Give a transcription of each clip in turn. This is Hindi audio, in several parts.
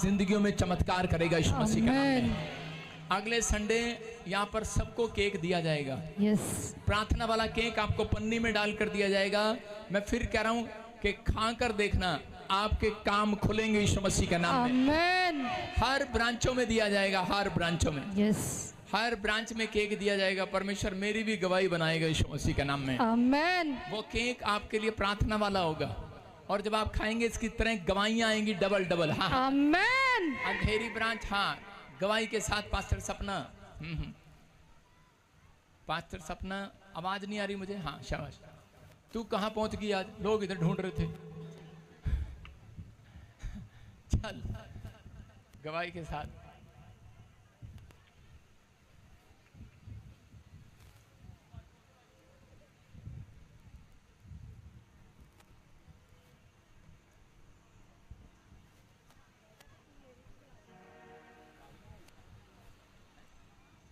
जिंदगियों में चमत्कार करेगा यीशु मसीह का नाम में। अगले संडे यहाँ पर सबको केक दिया जाएगा। यस, प्रार्थना वाला केक आपको पन्नी में डालकर दिया जाएगा। मैं फिर कह रहा हूँ कि खाकर देखना, आपके काम खुलेंगे यीशु मसीह के नाम में। आमेन। हर ब्रांचों में दिया जाएगा, हर ब्रांचों में, यस, हर ब्रांच में केक दिया जाएगा। परमेश्वर मेरी भी गवाही बनाएगा यीशु मसीह के नाम में। आमेन। वो केक आपके लिए प्रार्थना वाला होगा, और जब आप खाएंगे इसकी तरह गवाहियां आएंगी डबल डबल। हाँ, आमेन। अंधेरी ब्रांच, हाँ, गवाही के साथ पास्टर सपना। पास्टर सपना, आवाज नहीं आ रही मुझे। हाँ, शाबाश। तू कहाँ पहुंच गई आज? लोग इधर ढूंढ रहे थे। चल, गवाही के साथ।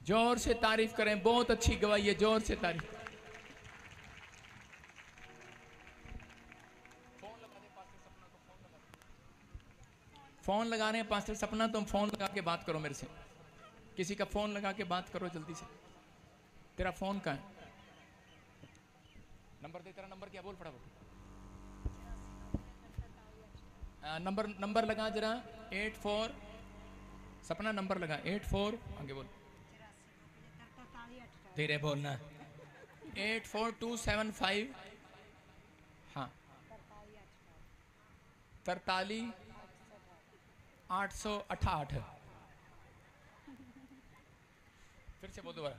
जोर से तारीफ करें, बहुत अच्छी गवाही है, जोर से तारीफ। फोन लगा रहे हैं पास्टर सपना, तुम फोन लगा के बात करो मेरे से। किसी का फोन लगा के बात करो जल्दी से। तेरा फोन कहाँ है? नंबर दे, तेरा नंबर क्या? बोल फटाफट। नंबर लगा जरा। 84 सपना नंबर लगा। 84 आगे बोल, धीरे बोलना। 84275 हाँ 43 868। फिर से बोल दोबारा।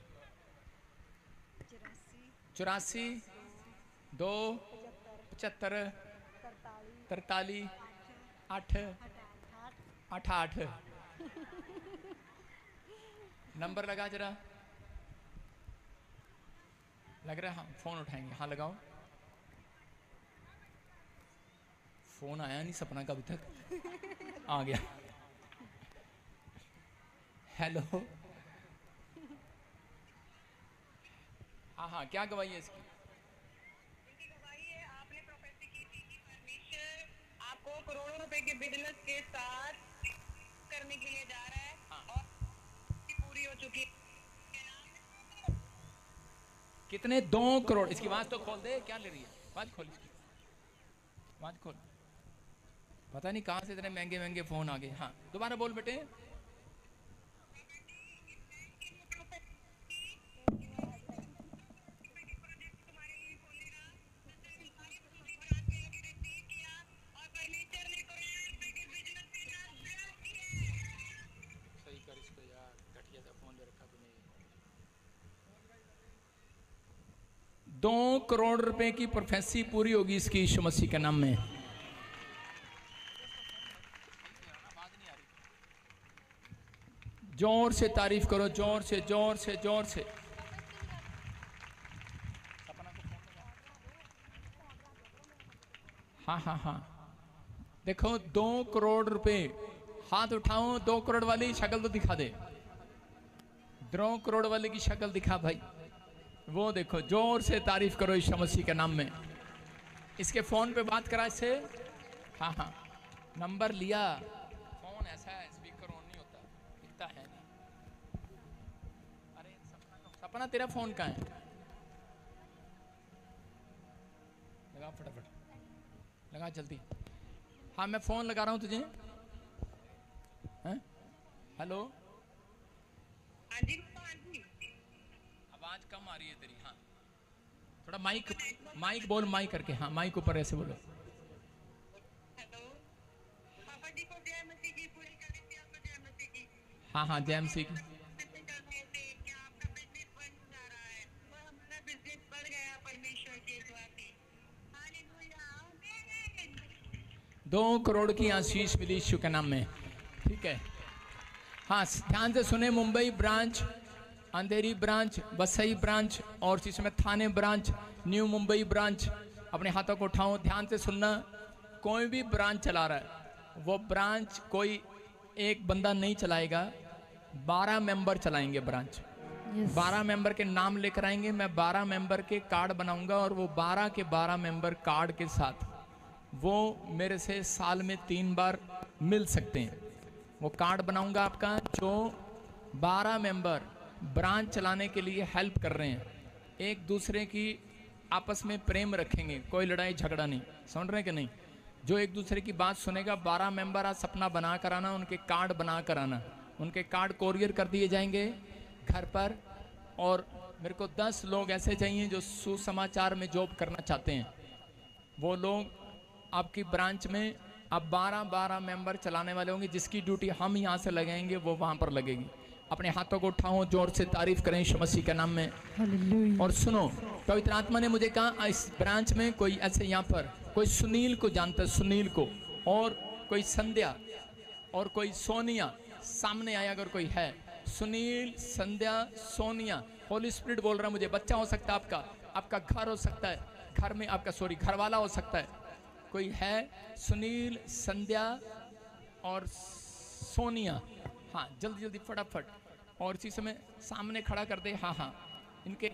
84 2 75 43 888। नंबर लगा जरा। लग रहा है हाँ, फोन उठाएंगे। हाँ लगाओ। फोन आया नहीं सपना का अभी तक। आ गया। हेलो। हाँ हाँ, क्या गवाही है इसकी? गवाही है, आपने प्रोफेसी की थी कि परमेश्वर आपको करोड़ों रुपए के बिजनेस के साथ करने के लिए जा रहा है। हाँ। और पूरी हो चुकी है। कितने? 2 करोड़। इसकी आवाज तो खोल दे, क्या ले रही है? आवाज खोल इसकी, आवाज खोल। पता नहीं कहां से इतने महंगे महंगे फोन आ गए। हाँ, दोबारा बोल बेटे। सही कर इसको यार, घटिया सा फोन ले रखा तूने। 2 करोड़ रुपए की प्रोफेसी पूरी होगी इसकी यीशु मसीह के नाम में। जोर से तारीफ करो, जोर से जोर से जोर से। हाँ हाँ हाँ, देखो 2 करोड़ रुपए। हाथ उठाओ, 2 करोड़ वाली शक्ल तो दिखा दे। 2 करोड़ वाले की शक्ल दिखा भाई। वो देखो, जोर से तारीफ करो यीशु मसीह के नाम में। इसके फोन पे बात करा इससे। हाँ हाँ, नंबर लिया। फोन ऐसा है, स्पीकर ऑन नहीं होता, दिखता है नहीं। अरे सपना तेरा फोन कहाँ है? लगा फटाफट, लगा जल्दी। हाँ, मैं फोन लगा रहा हूँ तुझे। हैं? हेलो। हाँ जी, आवाज कम आ रही है तेरी। हाँ, थोड़ा माइक बोल, माइक करके। हाँ, माइक ऊपर ऐसे बोलो। हेलो। पापा जी को जय मसीह की, पूरी कलिसिया को जय मसीह की। हाँ हाँ, जय मसीह की। क्या आपका बिजनेस बन जा रहा है? और हमारा बिजनेस बढ़ गया परमेश्वर के द्वारा से। हालेलुया, आमीन। 2 करोड़ की आशीष मिली यीशु के नाम में। ठीक है। हाँ, ध्यान से सुने। मुंबई ब्रांच, अंधेरी ब्रांच, वसई ब्रांच और जिसमें थाने ब्रांच, न्यू मुंबई ब्रांच। अपने हाथों को उठाओ, ध्यान से सुनना। कोई भी ब्रांच चला रहा है, वो ब्रांच कोई एक बंदा नहीं चलाएगा, 12 मेंबर चलाएंगे ब्रांच। 12 मेंबर के नाम लेकर आएंगे। मैं 12 मेंबर के कार्ड बनाऊंगा और वो 12 के 12 मेंबर कार्ड के साथ वो मेरे से साल में 3 बार मिल सकते हैं। वो कार्ड बनाऊंगा आपका, जो 12 मेंबर ब्रांच चलाने के लिए हेल्प कर रहे हैं, एक दूसरे की आपस में प्रेम रखेंगे, कोई लड़ाई झगड़ा नहीं, सुन रहे हैं कि नहीं? जो एक दूसरे की बात सुनेगा, 12 मेंबर आज सपना बना कर आना, उनके कार्ड बना कर आना, उनके कार्ड कोरियर कर दिए जाएंगे घर पर। और मेरे को 10 लोग ऐसे चाहिए जो सुसमाचार में जॉब करना चाहते हैं। वो लोग आपकी ब्रांच में अब 12 मेंबर चलाने वाले होंगे, जिसकी ड्यूटी हम यहाँ से लगाएंगे वो वहाँ पर लगेगी। अपने हाथों को उठाओ, जोर से तारीफ करें यीशु मसीह के नाम में। हालेलुया। और सुनो, पवित्र आत्मा ने मुझे कहा इस ब्रांच में कोई ऐसे यहाँ पर कोई सुनील को जानता है, सुनील को, और कोई संध्या और कोई सोनिया, सामने आया अगर कोई है, सुनील, संध्या, सोनिया। होली स्पिरिट बोल रहा है मुझे, बच्चा हो सकता है आपका, आपका घर हो सकता है, घर में आपका घर वाला हो सकता है, कोई है, सुनील, संध्या और सोनिया। हाँ, जल्दी जल्दी फटाफट, और इसी समय सामने खड़ा कर दे। हाँ हाँ, इनके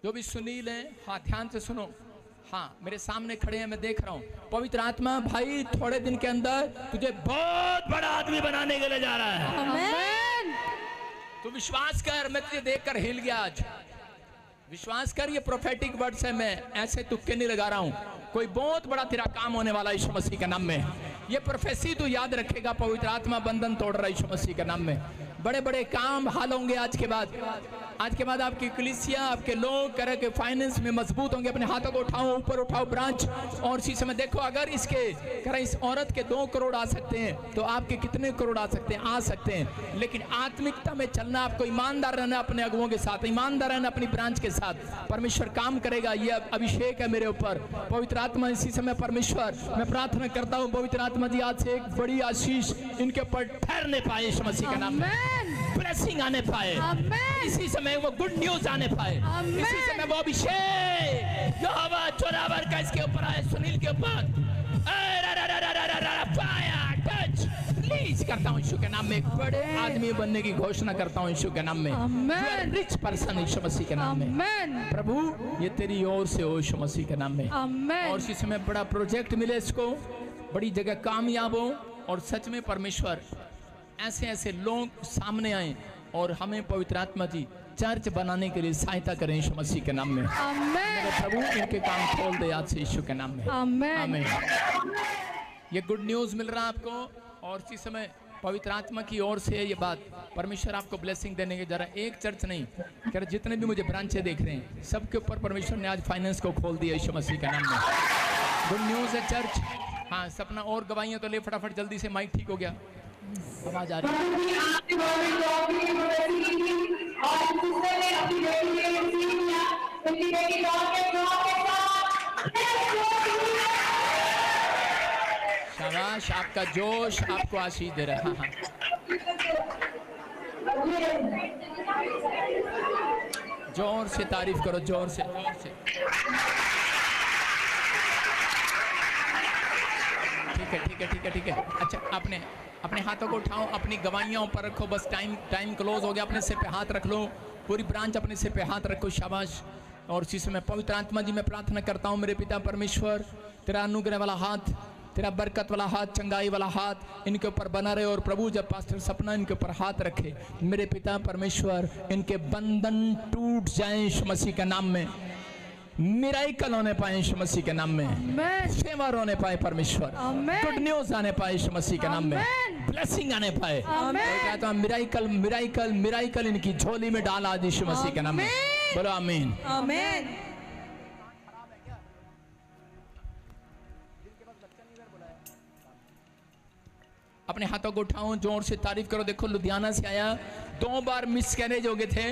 जो भी सुनील हैं, हाँ ध्यान से सुनो, हाँ मेरे सामने खड़े हैं, मैं देख रहा हूँ। पवित्र आत्मा भाई थोड़े दिन के अंदर तुझे बहुत बड़ा आदमी बनाने के लिए जा रहा है। आमेन। तू विश्वास कर, मैं तुझे देखकर हिल गया आज। विश्वास कर, ये प्रोफेटिक वर्ड्स है, मैं ऐसे तुक्के नहीं लगा रहा हूँ। कोई बहुत बड़ा तेरा काम होने वाला है यीशु मसीह के नाम में। ये प्रोफेसी तू याद रखेगा, पवित्र आत्मा बंधन तोड़ रहा है यीशु मसीह के नाम में। बड़े बड़े काम हाल होंगे आज के बाद। आज के बाद आपकी कलीसिया, आपके लोग करे के फाइनेंस में मजबूत होंगे। अपने हाथों को उठाओ, ऊपर उठाओ ब्रांच, और इसी समय देखो, अगर इसके करे इस औरत के 2 करोड़ आ सकते हैं तो आपके कितने करोड़ आ सकते हैं? आ सकते हैं। लेकिन आत्मिकता में चलना, आपको ईमानदार रहना अपने अगुओं के साथ, ईमानदार रहना अपनी ब्रांच के साथ। परमेश्वर काम करेगा। ये अभिषेक है मेरे ऊपर, पवित्र आत्मा इसी समय। परमेश्वर, मैं प्रार्थना करता हूँ पवित्र आत्मा जी, आज से एक बड़ी आशीष इनके ऊपर ठहरने पाए यीशु मसीह के नाम में। ब्लेसिंग आने पाए इसी समय, वो गुड न्यूज आने पाए इसी समय, वो अभिषेक यहोवा जोरावर का इसके ऊपर आए, सुनील के ऊपर फायर टच प्लीज करता हूँ यीशु के नाम में। एक बड़े आदमी बनने की घोषणा करता हूँ यीशु के नाम में। रिच पर्सन यीशु मसीह के नाम में। प्रभु, ये तेरी ओर से हो यीशु मसीह के नाम में। और इसी समय बड़ा प्रोजेक्ट मिले इसको, बड़ी जगह कामयाब हो, और सच में परमेश्वर ऐसे ऐसे लोग सामने आए और हमें पवित्र आत्मा जी चर्च बनाने के लिए सहायता करें यीशु मसीह के नाम में। मेरे प्रभु, इनके काम खोल दे आज से यीशु के नाम में। आमीन। ये गुड न्यूज मिल रहा है आपको, और इसी समय पवित्र आत्मा की ओर से ये बात, परमेश्वर आपको ब्लेसिंग देने के जरा एक चर्च नहीं, कह रहे जितने भी मुझे ब्रांचें देख रहे हैं, सबके ऊपर परमेश्वर ने आज फाइनेंस को खोल दिया यीशु मसीह के नाम में। गुड न्यूज है चर्च। हाँ, सपना और गवाहियां तो ले फटाफट जल्दी से। माइक ठीक हो गया, आवाज आ रही है। शाबाश, आपका जोश आपको आशीष दे रहा है। हाँ, जोर से तारीफ करो, जोर से, जोर से। ठीक है। अच्छा, अपने हाथों को उठाओ, अपनी गवाहियां ऊपर रखो। बस टाइम क्लोज हो गया। अपने सिर पे हाथ रख लो, पूरी ब्रांच अपने सिर पे हाथ रखो। शाबाश। और इसी समय पवित्र आत्मा जी, मैं प्रार्थना करता हूँ मेरे पिता परमेश्वर, तेरा अनुग्रह वाला हाथ, तेरा बरकत वाला हाथ, चंगाई वाला हाथ इनके ऊपर बना रहे। और प्रभु, जब पास्टर सपना इनके ऊपर हाथ रखे, मेरे पिता परमेश्वर, इनके बंधन टूट जाए यीशु मसीह के नाम में। मिराइकल होने पाए यीशु मसीह के नाम में, फेवर होने पाए परमेश्वर, गुड न्यूज आने पाए यीशु मसीह के नाम में, ब्लेसिंग आने पाए। कहता हूं मिराइकल मिराइकल मिराइकल इनकी झोली में डाला आज यीशु मसीह के नाम में। बोलो आमीन। आमीन। अपने हाथों को उठाओ, जोर से तारीफ करो। देखो, लुधियाना से आया, 2 बार मिसकैरेज हो गए थे,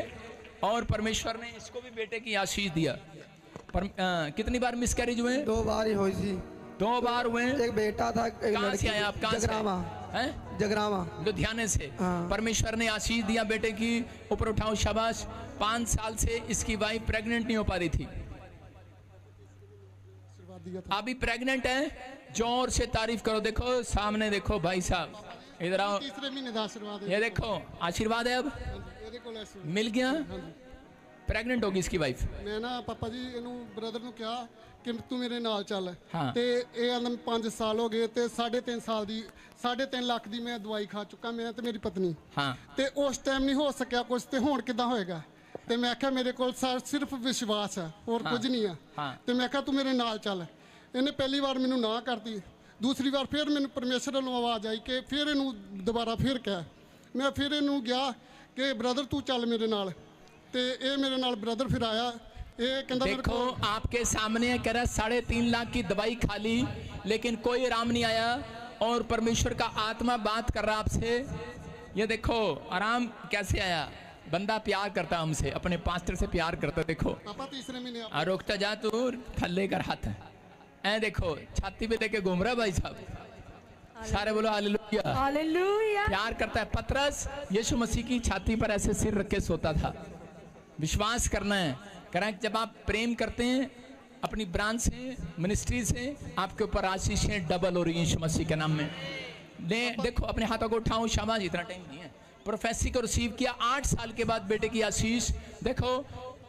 और परमेश्वर ने इसको भी बेटे की आशीष दिया। कितनी बार मिसकैरेज हुए? 2 बार ही हुई थी। 2 बार हुए। एक बेटा था, एक कहाँ से आया आप? कहाँ से हैं? जगरामा, लुधियाने से। हाँ। परमेश्वर ने आशीष दिया बेटे की। ऊपर उठाओ, शाबाश। 5 साल से इसकी वाइफ प्रेग्नेंट नहीं हो पा रही थी, अभी प्रेग्नेंट है। जोर से तारीफ करो। देखो सामने, देखो भाई साहब, इधर आओ। 3 महीने का आशीर्वाद है। ये देखो, आशीर्वाद है। अब मिल गया। प्रेग्नेंट होगी इसकी वाइफ। मैं ना पापा जी ਇਹਨੂੰ ਬ੍ਰਦਰ ਨੂੰ ਕਿਹਾ ਕਿ ਤੂੰ ਮੇਰੇ ਨਾਲ ਚੱਲ ਹਾਂ। ਤੇ ਇਹ ਆਂਦਾ 5 ਸਾਲ ਹੋ ਗਏ ਤੇ 3.5 ਸਾਲ ਦੀ 3.5 ਲੱਖ ਦੀ ਮੈਂ ਦਵਾਈ ਖਾ ਚੁੱਕਾ ਮੈਂ ਤੇ ਮੇਰੀ ਪਤਨੀ ਹਾਂ ਤੇ ਉਸ ਟਾਈਮ ਨਹੀਂ ਹੋ ਸਕਿਆ ਕੁਝ ਤੇ ਹੁਣ ਕਿੱਦਾਂ ਹੋਏਗਾ ਤੇ ਮੈਂ ਕਿਹਾ ਮੇਰੇ ਕੋਲ ਸਿਰਫ ਵਿਸ਼ਵਾਸ ਹੈ ਹੋਰ ਕੁਝ ਨਹੀਂ ਆ ਹਾਂ। ਤੇ ਮੈਂ ਕਿਹਾ ਤੂੰ ਮੇਰੇ ਨਾਲ ਚੱਲ ਇਹਨੇ ਪਹਿਲੀ ਵਾਰ ਮੈਨੂੰ ਨਾ ਕਰਤੀ ਦੂਸਰੀ ਵਾਰ ਫਿਰ ਮੈਨੂੰ ਪਰਮੇਸ਼ਰ ਵੱਲੋਂ ਆਵਾਜ਼ ਆਈ ਕਿ ਫਿਰ ਇਹਨੂੰ ਦੁਬਾਰਾ ਫਿਰ ਕਿਹਾ ਮੈਂ ਫਿਰ ਇਹਨੂੰ ਗਿਆ ਕਿ ਬ੍ਰਦਰ ਤੂੰ ਚੱਲ ਮੇਰੇ ਨਾਲ ਤੇ ਇਹ ਮੇਰੇ ਨਾਲ ਬ੍ਰਦਰ ਫਿਰ ਆਇਆ ਇਹ ਕਹਿੰਦਾ ਮੇਰੇ देखो ਕੋਲ आपके सामने कह रहा 3.5 लाख की दवाई खा ली लेकिन कोई आराम नहीं आया और परमेश्वर का आत्मा बात कर रहा आपसे। ये देखो आराम कैसे आया। बंदा प्यार करता हमसे, अपने पास्टर से प्यार करता। देखो पापा तीसरे महीने आप रुकता जा तू थल्ले कर हाथ ऐ देखो छाती पे लेके घूम रहा भाई साहब। सारे बोलो हालेलुया। हालेलुया। प्यार करता है। पतरस यीशु मसीह की छाती पर ऐसे सिर रख के सोता था। विश्वास करना है। करें जब आप प्रेम करते हैं अपनी ब्रांच से मिनिस्ट्री से आपके ऊपर आशीषें डबल हो रही हैं यीशु मसीह के नाम में। देखो अपने हाथों को उठाओ। शाबाश, इतना टाइम नहीं है। प्रोफेसी को रिसीव किया 8 साल के बाद बेटे की आशीष। देखो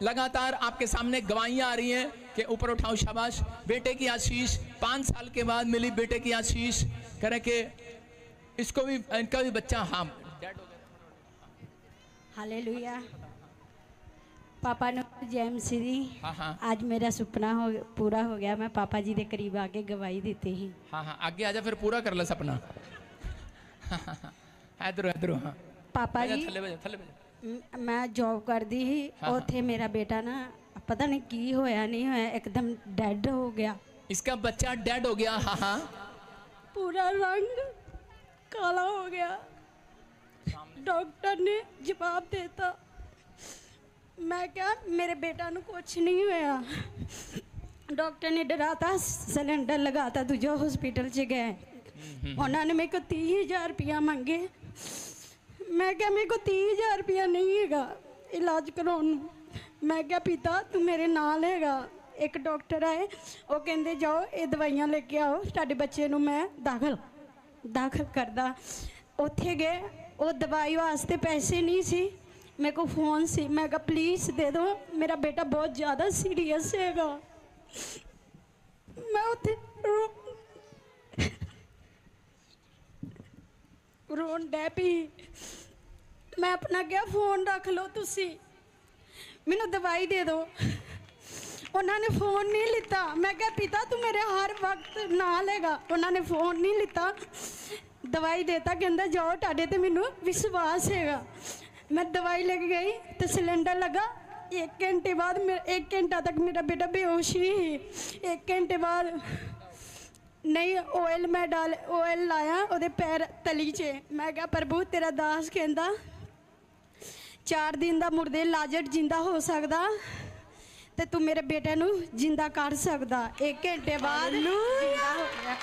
लगातार आपके सामने गवाहियां आ रही हैं कि ऊपर उठाओ। शाबाश। बेटे की आशीष 5 साल के बाद मिली बेटे की आशीष। करें कि इसको भी इनका भी बच्चा हाँ डैड हो गया। हालेलुया। पापा ने जैम श्री हाँ हाँ आज मेरा सुपना पूरा हो गया। मैं पापा जी के करीब आके गवाही देती ही। हाँ हाँ आगे आजा फिर पूरा कर ला सपना। इधर इधर हाँ पापा जी थले बजा थले बजा। मैं जॉब करती ही हाँ। उथे मेरा बेटा ना पता नहीं की होया नहीं होया एकदम डेड हो गया। इसका बच्चा डेड हो गया। हाँ हाँ पूरा रंग काला हो गया। डॉक्टर ने जवाब देता मैं क्या मेरे बेटा नु कुछ नहीं होया। डॉक्टर ने डराता सिलेंडर लगाता दूजा हॉस्पिटल च गए उन्होंने मेरे को 30,000 रुपया मंगे। मैं क्या मेरे को 30,000 रुपया नहीं हैगा इलाज कराने। मैं क्या पिता तू मेरे नाल हैगा। एक डॉक्टर आए वो कहते जाओ ये दवाइयाँ लेके आओ तुहाडे बच्चे नू मैं दाखल करदा। उत्थे गए वो दवाई वास्ते पैसे नहीं सी मेरे को फ़ोन सी। मैं कहा प्लीज़ दे दो मेरा बेटा बहुत ज़्यादा सीरियस हैगा। मैं उत्थे रोन डै पी। मैं अपना क्या फ़ोन रख लो तुसी मैनू दवाई दे दो। उन्होंने फ़ोन नहीं लिता। मैं क्या पिता तू मेरे हर वक्त नाल हैगा। उन्होंने फ़ोन नहीं लिता दवाई देता कहता जाओ तुहाडे ते मैनू विश्वास हैगा। मैं दवाई लेके गई तो सिलेंडर लगा 1 घंटे बाद 1 घंटा तक मेरा बेटा बेहोश ही। 1 घंटे बाद नहीं ऑयल मैं ऑयल लाया ਉਹਦੇ पैर तली च। मैं क्या प्रभु तेरा दास कहता 4 दिन ਦਾ ਮੁਰਦੇ ਲਾਜਟ ਜਿੰਦਾ ਹੋ ਸਕਦਾ ਤੇ ਤੂੰ ਮੇਰੇ ਬੇਟੇ ਨੂੰ ਜਿੰਦਾ ਕਰ ਸਕਦਾ। 1 घंटे बाद जिंदा हो गया।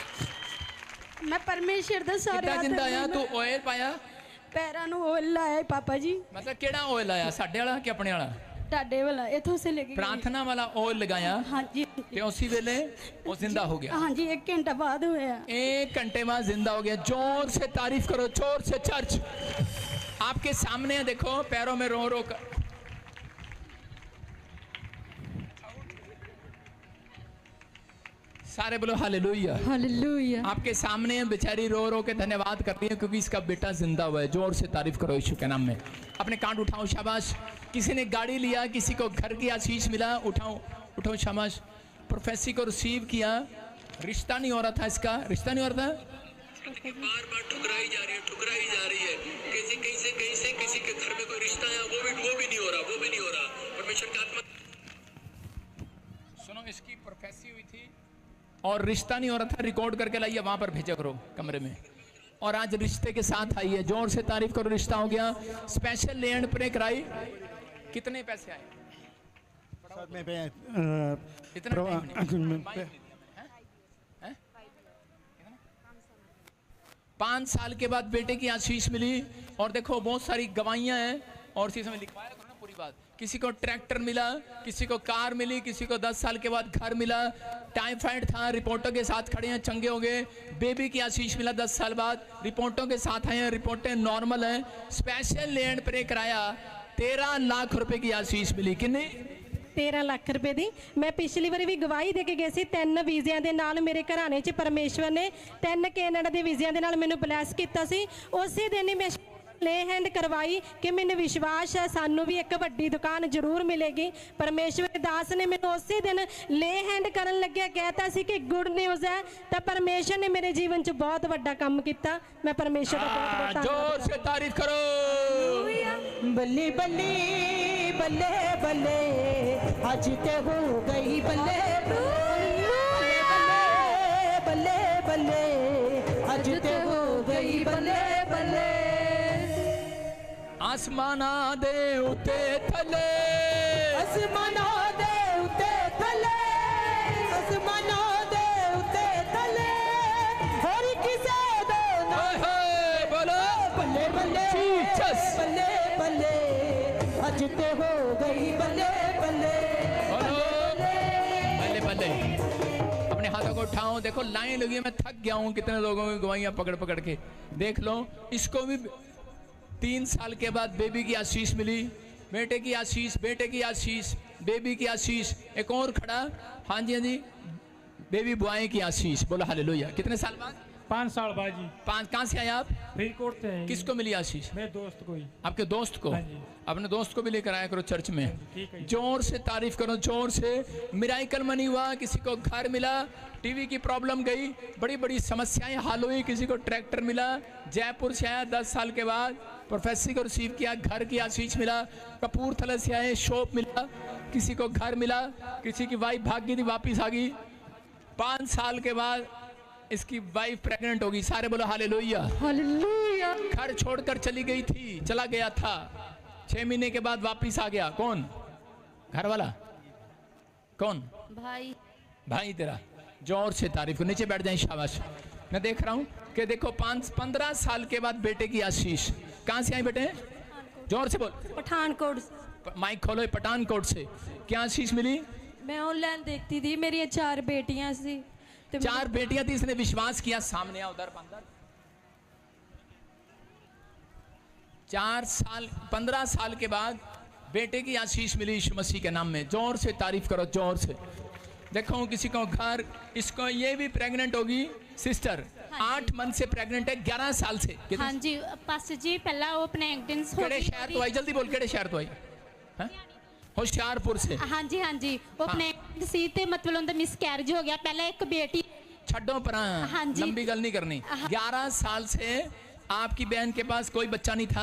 मैं परमेश्वर ਦਾ ਸਾਰੇ कितना जिंदा आया तू ऑयल पाया पैरों ਨੂੰ ऑयल लाया पापा जी। मतलब केड़ा ऑयल आया साडे वाला कि अपने वाला ਤੁਹਾਡੇ वाला इथों से लेके प्रार्थना वाला ऑयल लगाया हाँ जी ते उसी वेले वो जिंदा हो गया। हाँ जी 1 घंटा बाद होया। 1 घंटे बाद जिंदा हो गया। जोर से तारीफ करो जोर से। चर्च आपके सामने है देखो पैरों में रो रो कर सारे बोलो हालेलुया। हालेलुया। आपके सामने बेचारी रो रो के धन्यवाद कर रही है क्योंकि इसका बेटा जिंदा हुआ है। जोर से तारीफ करो यीशु के नाम में। अपने कांड उठाओ। शाबाश। किसी ने गाड़ी लिया किसी को घर की आशीष मिला। उठाओ उठाओ। शाबाश। प्रोफेसी को रिसीव किया। रिश्ता नहीं हो रहा था इसका। रिश्ता नहीं हो रहा था। बार बार ठुकराई जा रही है किसी के घर में कोई रिश्ता है वो भी नहीं हो रहा। परमेश्वर का आत्मा सुनो इसकी प्रोफेसी हुई थी और रिश्ता नहीं हो रहा था। रिकॉर्ड करके लाइए वहां पर भेजा करो कमरे में। और आज रिश्ते के साथ आई है। जोर से तारीफ करो। रिश्ता हो गया। स्पेशल लैंड प्रे कराई। कितने पैसे आए? इतना टाइम नहीं। 5 साल के बाद बेटे की आशीष मिली। और देखो बहुत सारी गवाहियां हैं और इसी समय लिखवाया करो ना पूरी बात। किसी को ट्रैक्टर मिला किसी को कार मिली किसी को 10 साल के बाद घर मिला। टाइफाइड था रिपोर्टों के साथ खड़े हैं चंगे हो गए। बेबी की आशीष मिला 10 साल बाद रिपोर्टों के साथ आए हैं रिपोर्टें नॉर्मल हैं। स्पेशल लैंड प्रे कराया 13 लाख रुपए की आशीष मिली। किन्नी? 13 ਲੱਖ ਰੁਪਏ ਦੀ। ਮੈਂ ਪਿਛਲੀ ਵਾਰੀ ਵੀ ਗਵਾਹੀ ਦੇ ਕੇ ਗਈ ਸੀ 3 ਵੀਜ਼ਿਆਂ ਦੇ ਨਾਲ। ਮੇਰੇ ਘਰਾਣੇ 'ਚ ਪਰਮੇਸ਼ਵਰ ਨੇ 3 ਕੈਨੇਡਾ ਦੇ ਵੀਜ਼ਿਆਂ ਦੇ ਨਾਲ ਮੈਨੂੰ ਬਲੈਸ ਕੀਤਾ ਸੀ। ਉਸੇ ਦਿਨ ਹੀ ਮੈਂ ਲੇ ਹੈਂਡ ਕਰਵਾਈ ਕਿ ਮੈਨੂੰ ਵਿਸ਼ਵਾਸ ਹੈ ਸਾਨੂੰ ਵੀ ਇੱਕ ਵੱਡੀ ਦੁਕਾਨ ਜ਼ਰੂਰ ਮਿਲੇਗੀ। ਪਰਮੇਸ਼ਵਰ ਦੇ ਦਾਸ ਨੇ ਮੈਨੂੰ ਉਸੇ ਦਿਨ ਲੇ ਹੈਂਡ ਕਰਨ ਲੱਗਿਆ ਕਹਿਤਾ ਸੀ ਕਿ ਗੁੱਡ ਨਿਊਜ਼ ਹੈ। ਤਾਂ ਪਰਮੇਸ਼ਵਰ ਨੇ ਮੇਰੇ ਜੀਵਨ 'ਚ ਬਹੁਤ ਵੱਡਾ ਕੰਮ ਕੀਤਾ। ਮੈਂ ਪਰਮੇਸ਼ਵਰ ਦਾ ਬਹੁਤ ਬਹੁਤ ਧੰਨਵਾਦ। जोर से तारीफ करो। बल्ले बल्ले बल्ले बल्ले आज ते हो गई बल्ले बल्ले बल्ले बल्ले आज ते हो गई बल्ले बल्ले। आसमाना दे उते थले, आसमाना दे उते थले, आसमाना दे उते थले हर किसे दो ना हाय हाय बोलो बल्ले बल्ले जीसस। बल्ले बल्ले आज ते हो गई बल्ले बल्ले बोलो बल्ले बल्ले। अपने हाथों को उठाओ। देखो लाइन लगी है, मैं थक गया हूँ कितने लोगों की गवाहियां पकड़ पकड़ के। देख लो इसको भी 3 साल के बाद बेबी की आशीष मिली। बेटे की आशीष, बेटे की आशीष, बेबी की आशीष। एक और खड़ा। हाँ जी हाँ जी, बेबी बॉय की आशीष। बोलो हालेलुया। कितने साल बाद? 5 साल बाद जी। 5। कहाँ से आए आप? फरीदकोट से हैं। किसको मिली आशीष? मेरे दोस्त को ही। आपके दोस्त को? हाँ जी। अपने दोस्त को भी लेकर आया करो चर्च में। ठीक है। जोर से तारीफ करो, जोर से। मिराइकल मनी हुआ, किसी को घर मिला, टीवी की प्रॉब्लम गई, बड़ी बड़ी समस्याएं हल हुई, किसी को ट्रैक्टर मिला, जयपुर से आया 10 साल के बाद, प्रोफेसर को रिसीव किया, घर की आशीष मिला, कपूरथला से आए, शॉप मिला, किसी को घर मिला, किसी की वाइफ भाग गई थी वापिस आ गई। 5 साल के बाद इसकी वाइफ प्रेग्नेंट होगी। सारे बोलो हालेलुया। हालेलुया। घर छोड़कर चली गई थी, चला गया था, 6 महीने के बाद वापिस आ गया। कौन? घर वाला? कौन? भाई। भाई तेरा। जोर से तारीफ को। नीचे बैठ जाए, शाबाश। मैं देख रहा हूँ कि देखो 15 साल के बाद बेटे की आशीष। कहाँ से आई बेटे? जोर से बोल। ਪਠਾਨਕੋਟ। माइक खोलो। पठानकोट से। क्या आशीष मिली? मैं ऑनलाइन देखती थी, मेरी 4 बेटियां सी। 4 बेटियां थी, इसने विश्वास किया। सामने आ उधर अंदर। 15 साल के बाद बेटे की आशीष मिली यीशु मसीह के नाम में। जोर से तारीफ करो, जोर से। देखो किसी को घर, इसको ये भी प्रेग्नेंट होगी सिस्टर। 8 मंथ से प्रेग्नेंट है, 11 साल से। हाँ जी पास्टर जी पहला वो प्रेग्नेंस हो केड़े शहर तो आई? जल्दी बोल, केड़े शहर तो आई? होशियारपुर से। हाँ जी वो प्रेग्नेंट सी ते मतलब उनका मिसकैरेज हो गया। पहले एक बेटी। छड्डो पर, हाँ जी। लंबी गल नहीं करनी। 11 साल से आपकी बहन के पास कोई बच्चा नहीं था।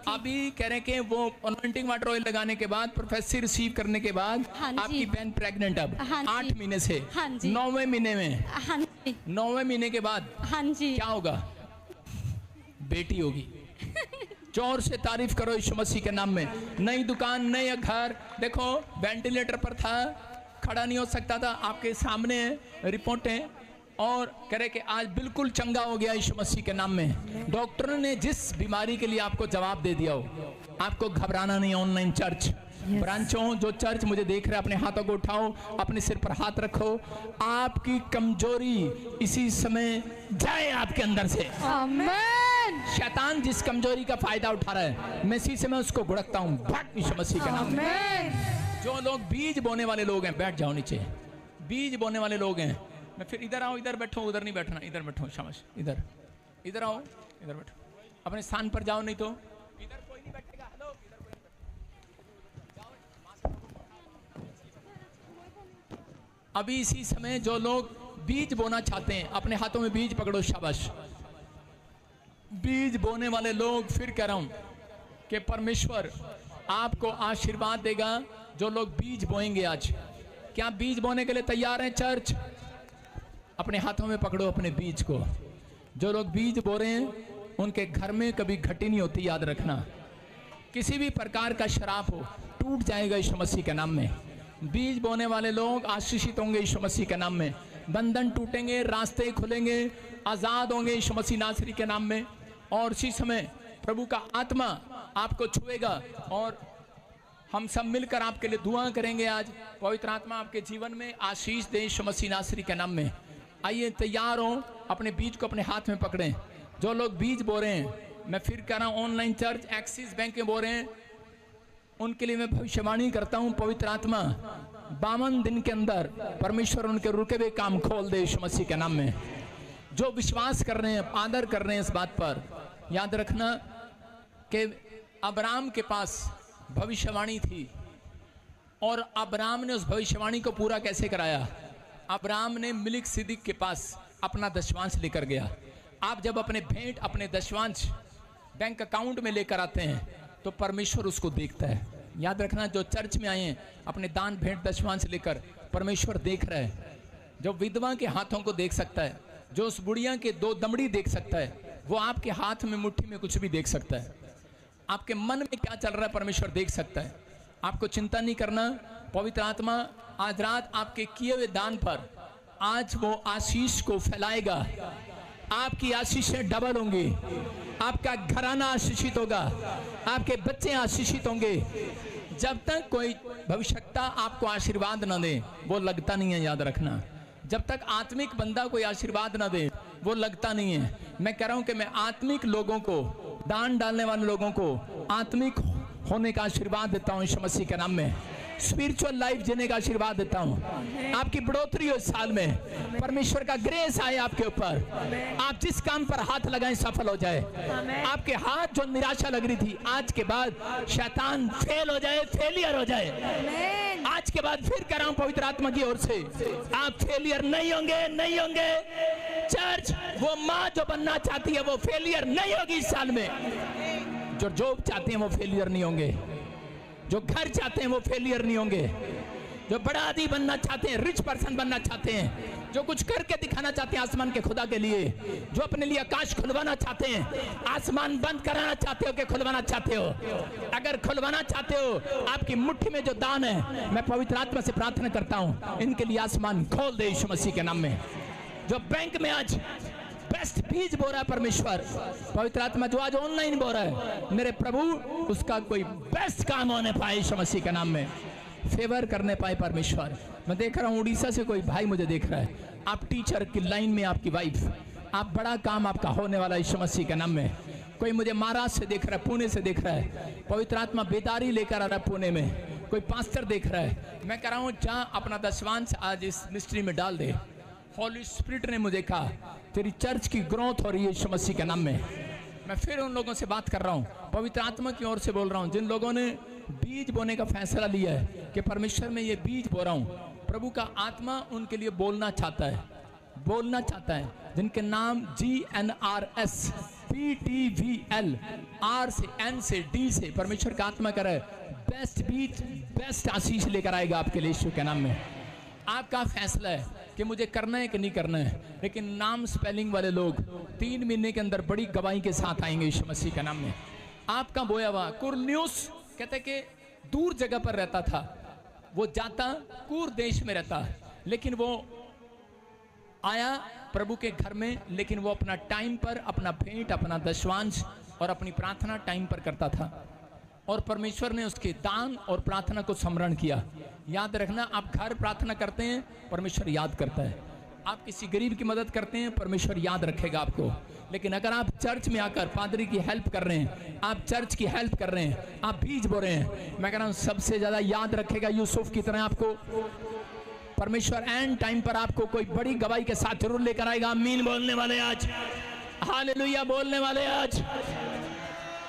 अभी कह रहे कि वो अनॉइंटिंग वाटर ऑयल लगाने के बाद, प्रोफेसर रिसीव करने के बाद हाँ आपकी बहन प्रेग्नेंट अब। हाँ 8 महीने से। हाँ जी। 9वें महीने में। हाँ जी। 9वें महीने के बाद हाँ जी क्या होगा? बेटी होगी। जोर से तारीफ करो यीशु मसीह के नाम में। नई दुकान, नया घर। देखो वेंटिलेटर पर था, खड़ा नहीं हो सकता था, आपके सामने रिपोर्टें, और कह रहे कि आज बिल्कुल चंगा हो गया यीशु मसीह के नाम में। डॉक्टर ने जिस बीमारी के लिए आपको जवाब दे दिया हो, आपको घबराना नहीं। ऑनलाइन चर्च ब्रांचों, जो चर्च मुझे देख रहे हैं, अपने हाथों को उठाओ, अपने सिर पर हाथ रखो। आपकी कमजोरी इसी समय जाए आपके अंदर से। आमीन। शैतान जिस कमजोरी का फायदा उठा रहा है, मैं इसी से मैं उसको गुड़कता हूँ भाग यीशु मसीह के नाम में। जो लोग बीज बोने वाले लोग हैं, बैठ जाओ नीचे। बीज बोने वाले लोग हैं, मैं फिर इधर आओ, इधर बैठो, उधर नहीं बैठना, इधर बैठो। शाबाश, इधर इधर आओ, इधर बैठो, अपने स्थान पर जाओ, नहीं तो इधर कोई नहीं बैठेगा। हेलो, इधर कोई नहीं बैठेगा। अभी इसी समय जो लोग बीज बोना चाहते हैं, अपने हाथों में बीज पकड़ो। शाबाश। बीज बोने वाले लोग, फिर कह रहा हूं कि परमेश्वर आपको आशीर्वाद देगा। जो लोग बीज बोएंगे आज, क्या बीज बोने के लिए तैयार हैं चर्च? अपने हाथों में पकड़ो अपने बीज को। जो लोग बीज बो रहे हैं, उनके घर में कभी घटी नहीं होती, याद रखना। किसी भी प्रकार का शराब हो, टूट जाएगा यीशु मसीह के नाम में। बीज बोने वाले लोग आशीषित होंगे यीशु मसीह के नाम में। बंधन टूटेंगे, रास्ते खुलेंगे, आजाद होंगे यीशु मसीह नासरी के नाम में। और इसी समय प्रभु का आत्मा आपको छुएगा, और हम सब मिलकर आपके लिए दुआ करेंगे। आज पवित्र आत्मा आपके जीवन में आशीष दे यीशु मसीह नासरी के नाम में। आइए तैयार हो, अपने बीज को अपने हाथ में पकड़ें। जो लोग बीज बो रहे हैं, मैं फिर कह रहा हूँ, ऑनलाइन चर्च, एक्सिस बैंक में बो रहे हैं, उनके लिए मैं भविष्यवाणी करता हूं, पवित्र आत्मा 52 दिन के अंदर परमेश्वर उनके रुके हुए काम खोल दे यीशु मसीह के नाम में। जो विश्वास कर रहे हैं, आदर कर रहे हैं, इस बात पर याद रखना कि अब्राहम के पास भविष्यवाणी थी और अब्राहम ने उस भविष्यवाणी को पूरा कैसे कराया? अब्राहम ने मिलिक सिद्दीक के पास अपना दशवांश लेकर गया। आप जब अपने भेंट, अपने दशवांश बैंक अकाउंट में लेकर आते हैं तो परमेश्वर उसको देखता है। याद रखना, जो चर्च में आए हैं अपने दान भेंट दशवांश लेकर, परमेश्वर देख रहा है। जो विधवा के हाथों को देख सकता है, जो उस बुढ़िया के 2 दमड़ी देख सकता है, वो आपके हाथ में, मुट्ठी में कुछ भी देख सकता है। आपके मन में क्या चल रहा है परमेश्वर देख सकता है। आपको चिंता नहीं करना। पवित्र आत्मा आज रात आपके किए हुए दान पर आज वो आशीष को फैलाएगा। आपकी आशीषें डबल होंगी, आपका घराना आशीषित होगा, आपके बच्चे आशीषित होंगे। जब तक कोई भविष्यता आपको आशीर्वाद न दे वो लगता नहीं है। याद रखना, जब तक आत्मिक बंदा कोई आशीर्वाद न दे वो लगता नहीं है। मैं कह रहा हूं कि मैं आत्मिक लोगों को, दान डालने वाले लोगों को आत्मिक होने का आशीर्वाद देता हूं यीशु मसीह के नाम में। स्पिरिचुअल लाइफ जीने का आशीर्वाद देता हूं। आपकी बढ़ोतरी हो इस साल में, परमेश्वर का ग्रेस आए आपके ऊपर। आप जिस काम पर हाथ लगाएं सफल हो जाए। आपके हाथ जो निराशा लग रही थी, आज के बाद शैतान फेल हो जाए, फेलियर हो जाए। आज के बाद फिर कह रहा हूं पवित्र आत्मा की ओर से, आप फेलियर नहीं होंगे, नहीं होंगे। चर्च, वो माँ जो बनना चाहती है वो फेलियर नहीं होगी इस साल में। जो जॉब चाहते हैं वो फेलियर नहीं होंगे। जो घर चाहते हैं वो फेलियर नहीं होंगे। जो बड़ा आदमी बनना चाहते हैं, रिच पर्सन बनना चाहते हैं, जो कुछ करके दिखाना चाहते हैं आसमान के खुदा के लिए, जो अपने लिए आकाश खुलवाना चाहते हैं, आसमान बंद कराना चाहते हो कि खुलवाना चाहते हो? अगर खुलवाना चाहते हो, आपकी मुट्ठी में जो दान है, मैं पवित्र आत्मा से प्रार्थना करता हूं इनके लिए आसमान खोल दे यीशु मसीह के नाम में। जो बैंक में आज बेस्ट बीज बो रहा है परमेश्वर, पवित्र आत्मा जो आज ऑनलाइन बो रहा है, मेरे प्रभु उसका कोई बेस्ट काम होने पाए यीशु मसीह के नाम में, फेवर करने पाए परमेश्वर। मैं देख रहा हूँ उड़ीसा से कोई भाई मुझे देख रहा है, आप टीचर की लाइन में, आपकी वाइफ, आप बड़ा काम आपका होने वाला यीशु मसीह के नाम में। कोई मुझे महाराष्ट्र से देख रहा है, पुणे से देख रहा है, पवित्र आत्मा बेदारी लेकर आ रहा है पुणे में। कोई पास्टर देख रहा है। मैं कह रहा हूँ जहाँ अपना दशवांश आज इस मिस्ट्री में डाल दे। हॉली स्पिरिट ने मुझे कहा तेरी चर्च की ग्रोथ हो रही है यीशु मसीह के नाम में। मैं फिर उन लोगों से बात कर रहा हूँ, पवित्र आत्मा की ओर से बोल रहा हूँ, जिन लोगों ने बीज बोने का फैसला लिया है कि परमेश्वर में ये बीज बो रहा हूँ, प्रभु का आत्मा उनके लिए बोलना चाहता है, बोलना चाहता है। जिनके नाम GNRS PTVL, R से N से D से, परमेश्वर का आत्मा कर रहा है बेस्ट बीज, बेस्ट आशीष लेकर आएगा आपके लिए यीशु के नाम में। आपका फैसला है कि मुझे करना है कि नहीं करना है, लेकिन नाम स्पेलिंग वाले लोग 3 महीने के अंदर बड़ी गवाही के साथ आएंगे यीशु मसीह के नाम में। आपका बोया हुआ कुरन्यूस कहते कि दूर जगह पर रहता था, वो जाता कूर देश में रहता, लेकिन वो आया प्रभु के घर में, लेकिन वो अपना टाइम पर अपना भेंट, अपना दशवांश और अपनी प्रार्थना टाइम पर करता था, और परमेश्वर ने उसके दान और प्रार्थना को स्मरण किया। याद रखना, आप घर प्रार्थना करते हैं, परमेश्वर याद करता है। आप किसी गरीब की मदद करते हैं, परमेश्वर याद रखेगा आपको। लेकिन अगर आप चर्च में आकर पादरी की हेल्प कर रहे हैं, आप चर्च की हेल्प कर रहे हैं, आप बीज बो रहे हैं, मैं कह रहा हूँ सबसे ज्यादा याद रखेगा यूसुफ की तरह आपको परमेश्वर। एंड टाइम पर आपको कोई बड़ी गवाही के साथ जरूर लेकर आएगा। आमीन बोलने वाले आज, हालेलुया बोलने वाले आज।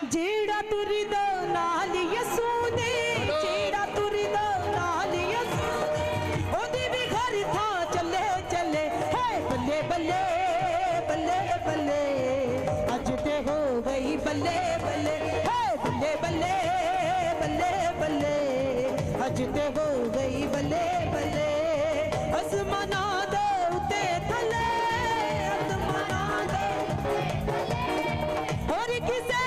जेड़ा तुरी दा नाल यसू दे, जेड़ा तुरी दा नाल यसू दे, ओदी भी घर था चले चले, है बल्ले बल्ले बल्ले बल्ले, अज ते हो गई बल्ले बल्ले, है बल्ले बल्ले बल्ले बल्ले, अज ते हो गई बल्ले बल्ले। आसमाना दे उते थले, आसमाना दे उते थले, और किसे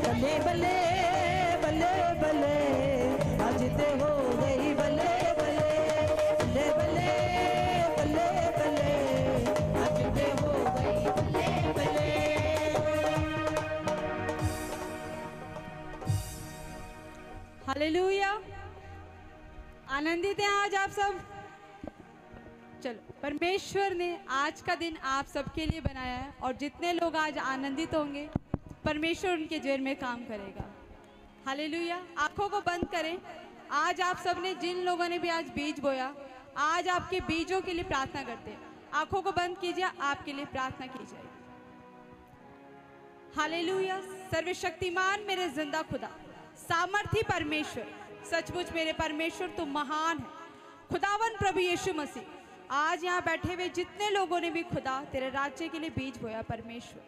बल्ले बल्ले बल्ले बल्ले, आज ते हो गई बल्ले बल्ले बल्ले बल्ले बल्ले बल्ले, आज ते हो गई बल्ले बल्ले। हालेलुया। आनंदित हैं आज आप सब? चलो, परमेश्वर ने आज का दिन आप सबके लिए बनाया है, और जितने लोग आज आनंदित होंगे परमेश्वर उनके जीवन में काम करेगा। हालेलुया। आंखों को बंद करें। आज आप सबने जिन लोगों ने भी आज बीज बोया, आज आपके बीजों के लिए प्रार्थना करते हैं। आंखों को बंद कीजिए, आपके लिए प्रार्थना की जाएगी। हालेलुया। सर्वशक्तिमान मेरे जिंदा खुदा, सामर्थी परमेश्वर, सचमुच मेरे परमेश्वर तो महान है। खुदावन प्रभु यीशु मसीह, आज यहाँ बैठे हुए जितने लोगों ने भी खुदा तेरे राज्य के लिए बीज बोया परमेश्वर,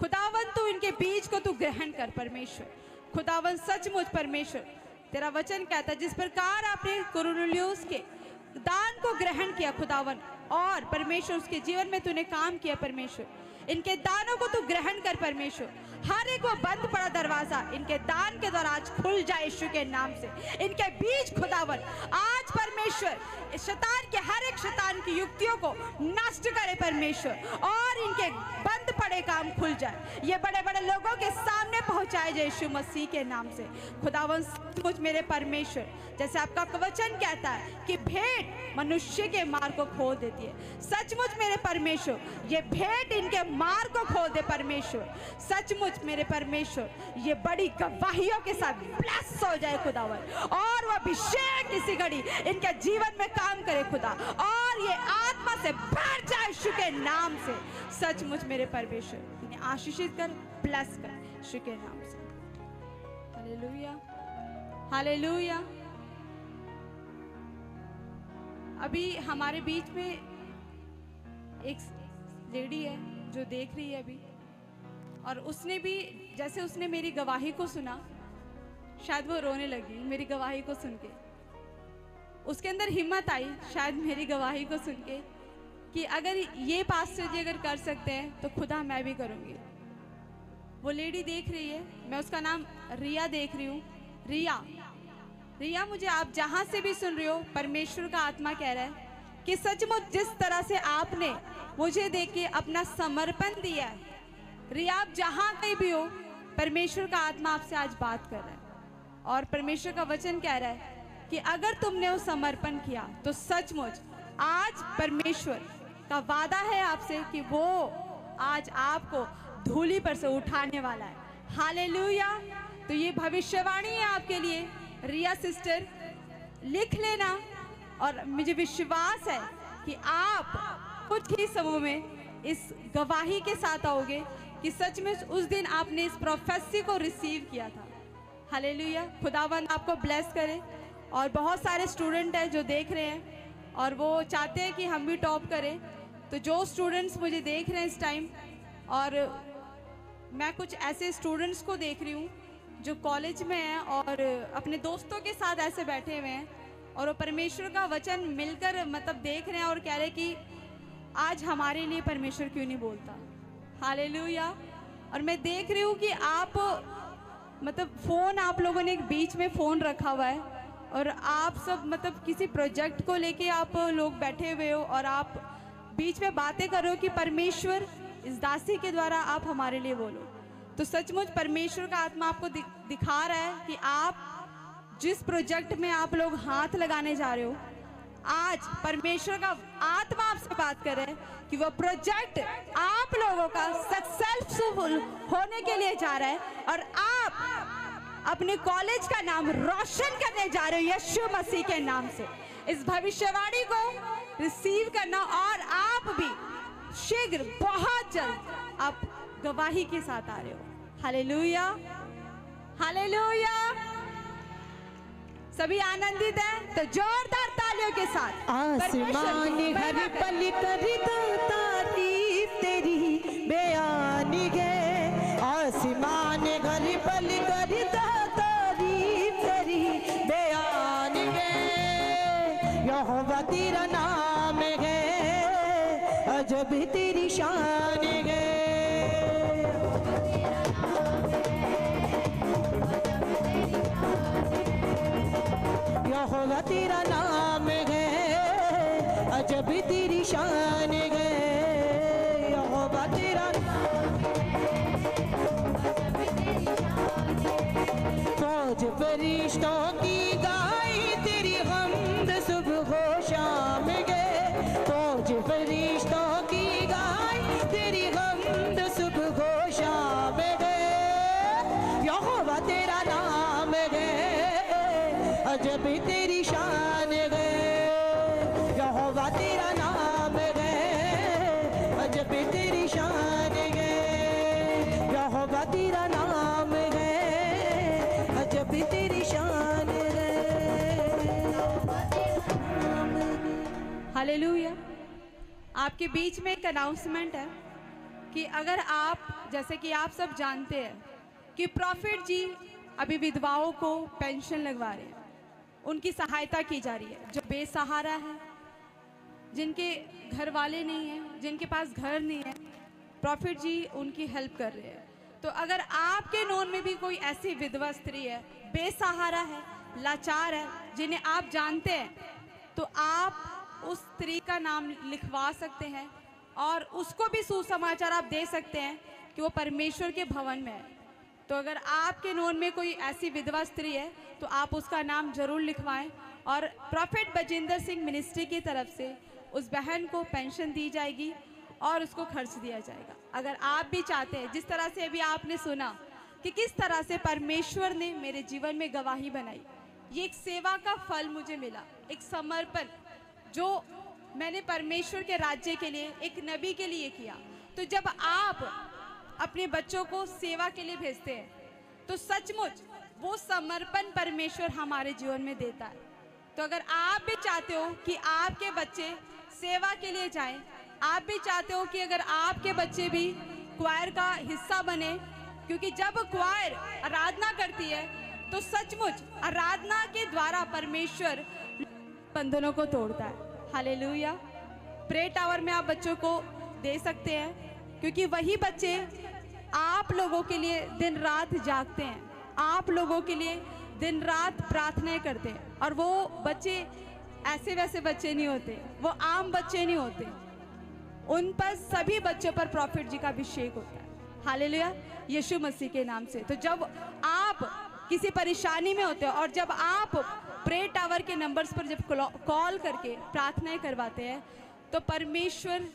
खुदावन तू इनके बीज को तू ग्रहण कर परमेश्वर। खुदावन सचमुच परमेश्वर, तेरा वचन कहता है जिस प्रकार आपने कुरनेलियुस के दान को ग्रहण किया खुदावन, और परमेश्वर उसके जीवन में तूने काम किया परमेश्वर, इनके दानों को तू ग्रहण कर परमेश्वर। हर एक वो बंद पड़ा दरवाजा इनके दान के द्वारा आज खुल जाए यीशु के नाम से। इनके बीज खुदावन आज परमेश्वर शैतान के हर एक शैतान की युक्तियों को नष्ट करे परमेश्वर, और इनके बंद पड़े काम खुल जाए, ये बड़े बड़े लोगों के सामने पहुंचाए जाए यीशु मसीह के नाम से। खुदावन सचमुच मेरे परमेश्वर, जैसे आपका वचन कहता है कि भेंट मनुष्य के मार्ग को खोल देती है, सचमुच मेरे परमेश्वर ये भेंट इनके मार्ग को खोल दे परमेश्वर। सचमुच मेरे परमेश्वर ये बड़ी गवाहियों के साथ ब्लेस हो जाए खुदावन, और वो अभिषेक किसी घड़ी इनके जीवन में काम करे खुदा, और ये आत्मा से भर जाए यीशु के नाम से। सचमुच मेरे परमेश्वर इन्हें आशीषित कर, ब्लेस कर यीशु के नाम से। Hallelujah, hallelujah. अभी हमारे बीच में एक लेडी है जो देख रही है अभी, और उसने भी जैसे उसने मेरी गवाही को सुना, शायद वो रोने लगी मेरी गवाही को सुन के। उसके अंदर हिम्मत आई शायद मेरी गवाही को सुन के कि अगर ये पास्टर जी अगर कर सकते हैं तो खुदा मैं भी करूँगी। वो लेडी देख रही है, मैं उसका नाम रिया देख रही हूँ। रिया, रिया मुझे आप जहाँ से भी सुन रहे हो, परमेश्वर का आत्मा कह रहा है कि सचमुच जिस तरह से आपने मुझे देख के अपना समर्पण दिया है, रिया आप जहाँ कहीं भी हो, परमेश्वर का आत्मा आपसे आज बात कर रहा है, और परमेश्वर का वचन कह रहा है कि अगर तुमने वो समर्पण किया तो सचमुच आज परमेश्वर का वादा है आपसे कि वो आज आपको धूली पर से उठाने वाला है। हालेलुया। तो ये भविष्यवाणी है आपके लिए रिया सिस्टर, लिख लेना, और मुझे विश्वास है कि आप कुछ ही समूह में इस गवाही के साथ आओगे कि सच में उस दिन आपने इस प्रोफेसी को रिसीव किया था। हालेलुया। खुदावंद आपको ब्लेस करे। और बहुत सारे स्टूडेंट हैं जो देख रहे हैं और वो चाहते हैं कि हम भी टॉप करें। तो जो स्टूडेंट्स मुझे देख रहे हैं इस टाइम, और मैं कुछ ऐसे स्टूडेंट्स को देख रही हूँ जो कॉलेज में हैं और अपने दोस्तों के साथ ऐसे बैठे हुए हैं, और वो परमेश्वर का वचन मिलकर मतलब देख रहे हैं और कह रहे हैं कि आज हमारे लिए परमेश्वर क्यों नहीं बोलता। हालेलुया। और मैं देख रही हूँ कि आप मतलब फ़ोन, आप लोगों ने एक बीच में फ़ोन रखा हुआ है और आप सब मतलब किसी प्रोजेक्ट को लेके आप लोग बैठे हुए हो और आप बीच में बातें कर रहे हो कि परमेश्वर इस दासी के द्वारा आप हमारे लिए बोलो। तो सचमुच परमेश्वर का आत्मा आपको दिखा रहा है कि आप जिस प्रोजेक्ट में आप लोग हाथ लगाने जा रहे हो, आज परमेश्वर का आत्मा आपसे बात कर रहे हैं कि वो प्रोजेक्ट आप लोगों का सक्सेसफुल होने के लिए जा रहा है, और आप अपने कॉलेज का नाम रोशन करने जा रहे हो यीशु मसीह के नाम से। इस भविष्यवाणी को रिसीव करना, और आप भी शीघ्र बहुत जल्द आप गवाही के साथ आ रहे हो। Hallelujah, hallelujah. सभी आनंदित हैं तो जोरदार तालियों के साथ। आसमान घर पल करता तारीफ तेरी बयानी गे, आसमान घर पल करता तारीफ तेरी बयानी गे, यहोवा तेरा नाम है, अजब तेरी शान है। यहोवा तेरा नाम है, अजब तेरी शान है। यहोवा तेरा फौज फरिश्तों की गाय तेरी हमद सुबह शाम गे, फौज फरिश्तों की गाय तेरी हमद सुबह शाम गे, यहोवा तेरा नाम अजब तेरी शान है, यहोवा तेरा नाम है, अजब तेरी शान है, यहोवा तेरा नाम है, अजब तेरी शान है। हालेलुया। आपके बीच में एक अनाउंसमेंट है कि अगर आप, जैसे कि आप सब जानते हैं कि प्रॉफिट जी अभी विधवाओं को पेंशन लगवा रहे हैं, उनकी सहायता की जा रही है, जो बेसहारा है, जिनके घर वाले नहीं हैं, जिनके पास घर नहीं है, प्रॉफिट जी उनकी हेल्प कर रहे हैं। तो अगर आपके नोन में भी कोई ऐसी विधवा स्त्री है, बेसहारा है, लाचार है, जिन्हें आप जानते हैं, तो आप उस स्त्री का नाम लिखवा सकते हैं और उसको भी सुसमाचार आप दे सकते हैं कि वो परमेश्वर के भवन में है। तो अगर आपके नोन में कोई ऐसी विधवा स्त्री है तो आप उसका नाम जरूर लिखवाएं और प्रॉफिट बजिंदर सिंह मिनिस्ट्री की तरफ से उस बहन को पेंशन दी जाएगी और उसको खर्च दिया जाएगा। अगर आप भी चाहते हैं, जिस तरह से अभी आपने सुना कि किस तरह से परमेश्वर ने मेरे जीवन में गवाही बनाई, ये एक सेवा का फल मुझे मिला, एक समर्पण जो मैंने परमेश्वर के राज्य के लिए, एक नबी के लिए किया। तो जब आप अपने बच्चों को सेवा के लिए भेजते हैं तो सचमुच वो समर्पण परमेश्वर हमारे जीवन में देता है। तो अगर आप भी चाहते हो कि आपके बच्चे सेवा के लिए जाएं, आप भी चाहते हो कि अगर आपके बच्चे भी क्वायर का हिस्सा बने, क्योंकि जब क्वायर आराधना करती है तो सचमुच आराधना के द्वारा परमेश्वर बंधनों को तोड़ता है। हालेलुया। प्रे टावर में आप बच्चों को दे सकते हैं, क्योंकि वही बच्चे आप लोगों के लिए दिन रात जागते हैं, आप लोगों के लिए दिन रात प्रार्थनाएं करते हैं। और वो बच्चे ऐसे वैसे बच्चे नहीं होते, वो आम बच्चे नहीं होते, उन पर, सभी बच्चों पर प्रॉफिट जी का अभिषेक होता है। हालेलुया, यीशु मसीह के नाम से। तो जब आप किसी परेशानी में होते हो और जब आप प्रे टावर के नंबर्स पर जब कॉल करके प्रार्थनाएं करवाते हैं तो परमेश्वर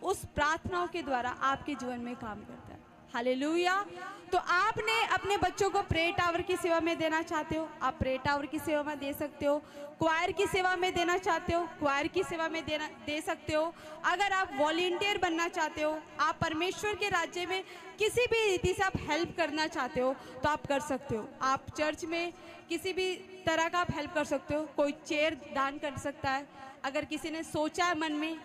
उस प्रार्थनाओं के द्वारा आपके जीवन में काम करता है। हालेलुया। तो आपने अपने बच्चों को प्रे टावर की सेवा में देना चाहते हो, आप प्रे टावर की सेवा में दे सकते हो। क्वायर की सेवा में देना चाहते हो, क्वायर की सेवा में दे सकते हो। अगर आप वॉलंटियर बनना चाहते हो, आप परमेश्वर के राज्य में किसी भी रीति से आप हेल्प करना चाहते हो तो आप कर सकते हो। आप चर्च में किसी भी तरह का आप हेल्प कर सकते हो। कोई चेयर दान कर सकता है। अगर किसी ने सोचा है मन में,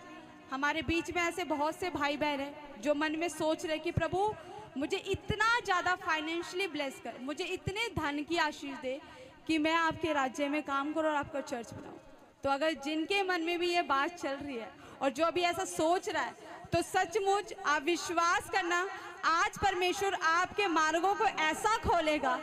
हमारे बीच में ऐसे बहुत से भाई बहन हैं जो मन में सोच रहे कि प्रभु मुझे इतना ज़्यादा फाइनेंशियली ब्लेस कर, मुझे इतने धन की आशीष दे कि मैं आपके राज्य में काम करूं और आपका चर्च बनाऊं। तो अगर जिनके मन में भी ये बात चल रही है और जो अभी ऐसा सोच रहा है, तो सचमुच आप विश्वास करना, आज परमेश्वर आपके मार्गों को ऐसा खोलेगा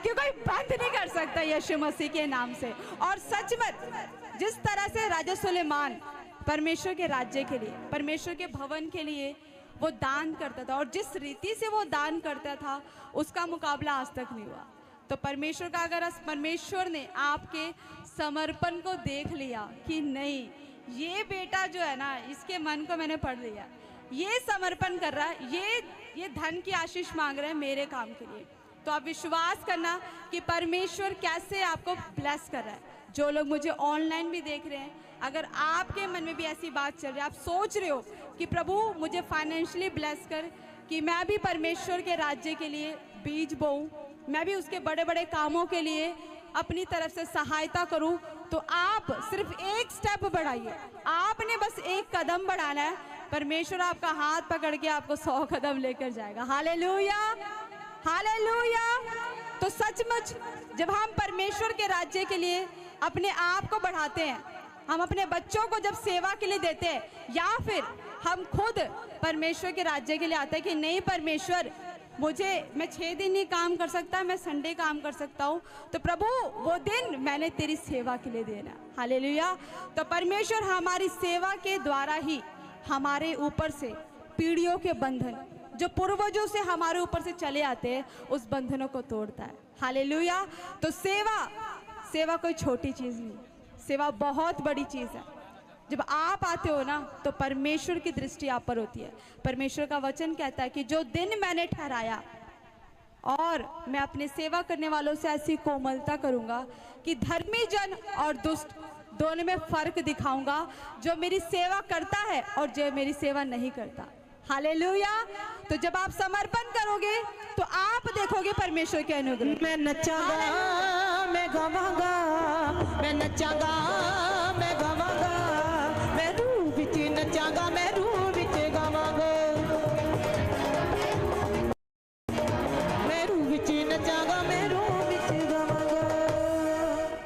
कि कोई बंद नहीं कर सकता यीशु मसीह के नाम से। और सचमुच जिस तरह से राजा सुलेमान परमेश्वर के राज्य के लिए, परमेश्वर के भवन के लिए वो दान करता था और जिस रीति से वो दान करता था उसका मुकाबला आज तक नहीं हुआ। तो परमेश्वर का, अगर परमेश्वर ने आपके समर्पण को देख लिया कि नहीं, ये बेटा जो है ना, इसके मन को मैंने पढ़ लिया, ये समर्पण कर रहा है, ये धन की आशीष मांग रहा है मेरे काम के लिए, तो आप विश्वास करना कि परमेश्वर कैसे आपको ब्लेस कर रहा है। जो लोग मुझे ऑनलाइन भी देख रहे हैं, अगर आपके मन में भी ऐसी बात चल रही है, आप सोच रहे हो कि प्रभु मुझे फाइनेंशियली ब्लेस कर कि मैं भी परमेश्वर के राज्य के लिए बीज बोऊं, मैं भी उसके बड़े बड़े कामों के लिए अपनी तरफ से सहायता करूं, तो आप सिर्फ एक स्टेप बढ़ाइए। आपने बस एक कदम बढ़ाना है, परमेश्वर आपका हाथ पकड़ के आपको 100 कदम लेकर जाएगा। Hallelujah, hallelujah. तो सचमुच जब हम परमेश्वर के राज्य के लिए अपने आप को बढ़ाते हैं, हम अपने बच्चों को जब सेवा के लिए देते हैं, या फिर हम खुद परमेश्वर के राज्य के लिए आते हैं कि नहीं परमेश्वर, मैं 6 दिन ही काम कर सकता, मैं संडे काम कर सकता हूँ, तो प्रभु वो दिन मैंने तेरी सेवा के लिए देना। हालेलुया। तो परमेश्वर हमारी सेवा के द्वारा ही हमारे ऊपर से पीढ़ियों के बंधन जो पूर्वजों से हमारे ऊपर से चले आते हैं, उस बंधनों को तोड़ता है। हालेलुया। तो सेवा कोई छोटी चीज़ नहीं, सेवा बहुत बड़ी चीज़ है। जब आप आते हो ना, तो परमेश्वर की दृष्टि आप पर होती है। परमेश्वर का वचन कहता है कि जो दिन मैंने ठहराया और मैं अपने सेवा करने वालों से ऐसी कोमलता करूंगा कि धर्मी जन और दुष्ट दोनों में फर्क दिखाऊंगा, जो मेरी सेवा करता है और जो मेरी सेवा नहीं करता। हालेलुया। तो जब आप समर्पण करोगे तो आप देखोगे परमेश्वर के अनुग्रह। मैं नचांगा, मैं गावांगा, मैं नचांगा, मैं गावांगा, मैं रूह विच नचांगा, मैं रूह विच गावांगा, मैं रूह विच नचांगा, मैं रूह विच गावांगा।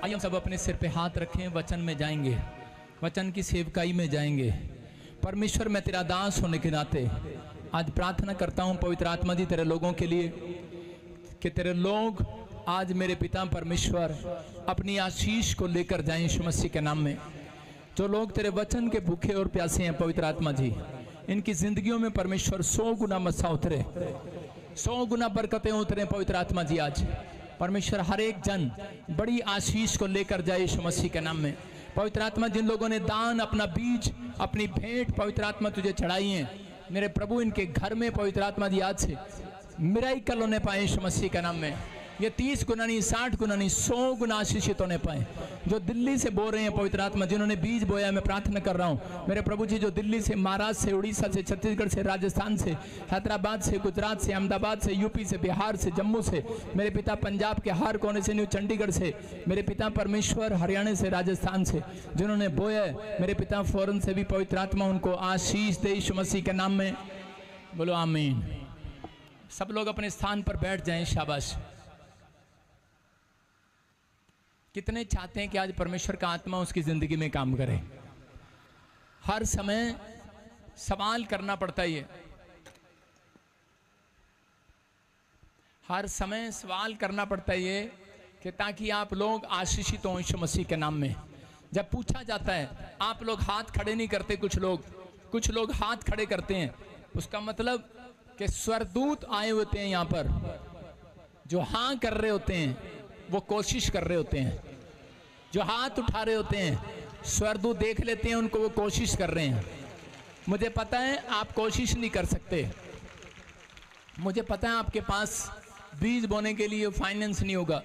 आइए हम सब अपने सिर पे हाथ रखें, वचन में जाएंगे, वचन की सेवकाई में जाएंगे। परमेश्वर, मैं तेरा दास होने के नाते आज प्रार्थना करता हूं पवित्र आत्मा जी तेरे लोगों के लिए कि तेरे लोग आज मेरे पिता परमेश्वर अपनी आशीष को लेकर जाएं यीशु मसीह के नाम में। जो लोग तेरे वचन के भूखे और प्यासे हैं पवित्र आत्मा जी, इनकी जिंदगियों में परमेश्वर 100 गुना मसा उतरे, 100 गुना बरकतें उतरे पवित्र आत्मा जी। आज परमेश्वर हर एक जन बड़ी आशीष को लेकर जाए यीशु मसीह के नाम में। पवित्र आत्मा, जिन लोगों ने दान, अपना बीज, अपनी भेंट पवित्र आत्मा तुझे चढ़ाई है, मेरे प्रभु इनके घर में पवित्र आत्मा जी आज से मिराकल होने पाए यीशु मसीह के नाम में। ये 30 गुना नहीं, 60 गुना नहीं, 100 गुना आशीषित होने पाए। जो दिल्ली से बो रहे हैं पवित्र आत्मा, जिन्होंने बीज बोया, मैं प्रार्थना कर रहा हूँ मेरे प्रभु जी, जो दिल्ली से, महाराष्ट्र से, उड़ीसा से, छत्तीसगढ़ से, राजस्थान से, हैदराबाद से, गुजरात से, अहमदाबाद से, यूपी से, बिहार से, जम्मू से, मेरे पिता पंजाब के हर कोने से, न्यू चंडीगढ़ से, मेरे पिता परमेश्वर हरियाणा से, राजस्थान से, जिन्होंने बोया मेरे पिता फौरन से भी पवित्र आत्मा उनको आशीष दे यीशु मसीह के नाम में। बोलो आमीन। सब लोग अपने स्थान पर बैठ जाएं। शाबाश। कितने चाहते हैं कि आज परमेश्वर का आत्मा उसकी जिंदगी में काम करे? हर समय सवाल करना पड़ता है, हर समय सवाल करना पड़ता है ये कि ताकि आप लोग आशीषित हों यीशु मसीह के नाम में। जब पूछा जाता है, आप लोग हाथ खड़े नहीं करते, कुछ लोग हाथ खड़े करते हैं, उसका मतलब कि स्वर्गदूत आए होते हैं यहाँ पर, जो हाँ कर रहे होते हैं वो कोशिश कर रहे होते हैं, जो हाथ उठा रहे होते हैं स्वर्गदूत देख लेते हैं उनको, वो कोशिश कर रहे हैं। मुझे पता है आप कोशिश नहीं कर सकते, मुझे पता है आपके पास बीज बोने के लिए फाइनेंस नहीं होगा,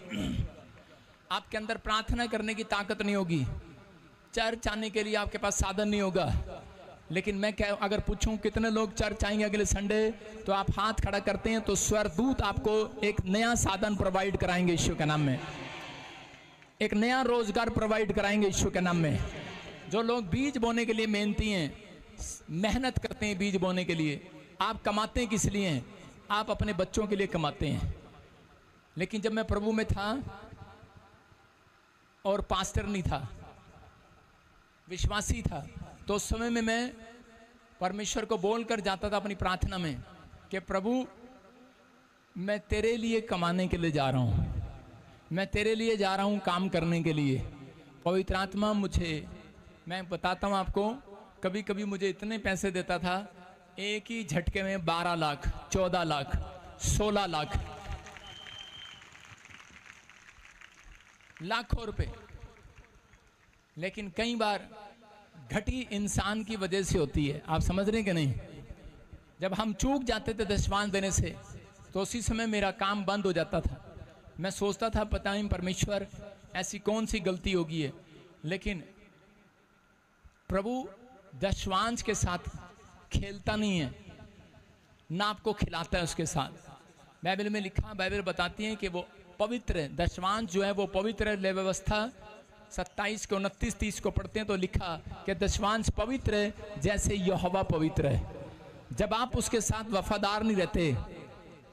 आपके अंदर प्रार्थना करने की ताकत नहीं होगी, चर्च आने के लिए आपके पास साधन नहीं होगा। लेकिन मैं क्या, अगर पूछूं कितने लोग चर्च आएंगे अगले संडे, तो आप हाथ खड़ा करते हैं तो स्वर्गदूत आपको एक नया साधन प्रोवाइड कराएंगे यीशु के नाम में, एक नया रोजगार प्रोवाइड कराएंगे यीशु के नाम में। जो लोग बीज बोने के लिए मेहनती हैं, मेहनत करते हैं बीज बोने के लिए, आप कमाते हैं किस लिए? आप अपने बच्चों के लिए कमाते हैं। लेकिन जब मैं प्रभु में था और पास्टर नहीं था, विश्वासी था, तो उस समय में मैं परमेश्वर को बोलकर जाता था अपनी प्रार्थना में कि प्रभु मैं तेरे लिए कमाने के लिए जा रहा हूँ, मैं तेरे लिए जा रहा हूँ काम करने के लिए। पवित्र आत्मा मुझे, मैं बताता हूँ आपको, कभी कभी मुझे इतने पैसे देता था, एक ही झटके में 12 लाख, 14 लाख, 16 लाख, लाखों रुपए। लेकिन कई बार घटी इंसान की वजह से होती है, आप समझ रहे हैं कि नहीं? जब हम चूक जाते थे दशवान देने से, तो उसी समय मेरा काम बंद हो जाता था। मैं सोचता था पता नहीं परमेश्वर ऐसी कौन सी गलती होगी है, लेकिन प्रभु दशवांश के साथ खेलता नहीं है, ना आपको खिलाता है उसके साथ। बाइबल में लिखा, बाइबल बताती है कि वो पवित्र है, दशवांश जो है वो पवित्र है। व्यवस्था 27 को 29 30 को पढ़ते हैं तो लिखा कि दशवांश पवित्र है जैसे यहोवा पवित्र है। जब आप उसके साथ वफादार नहीं रहते,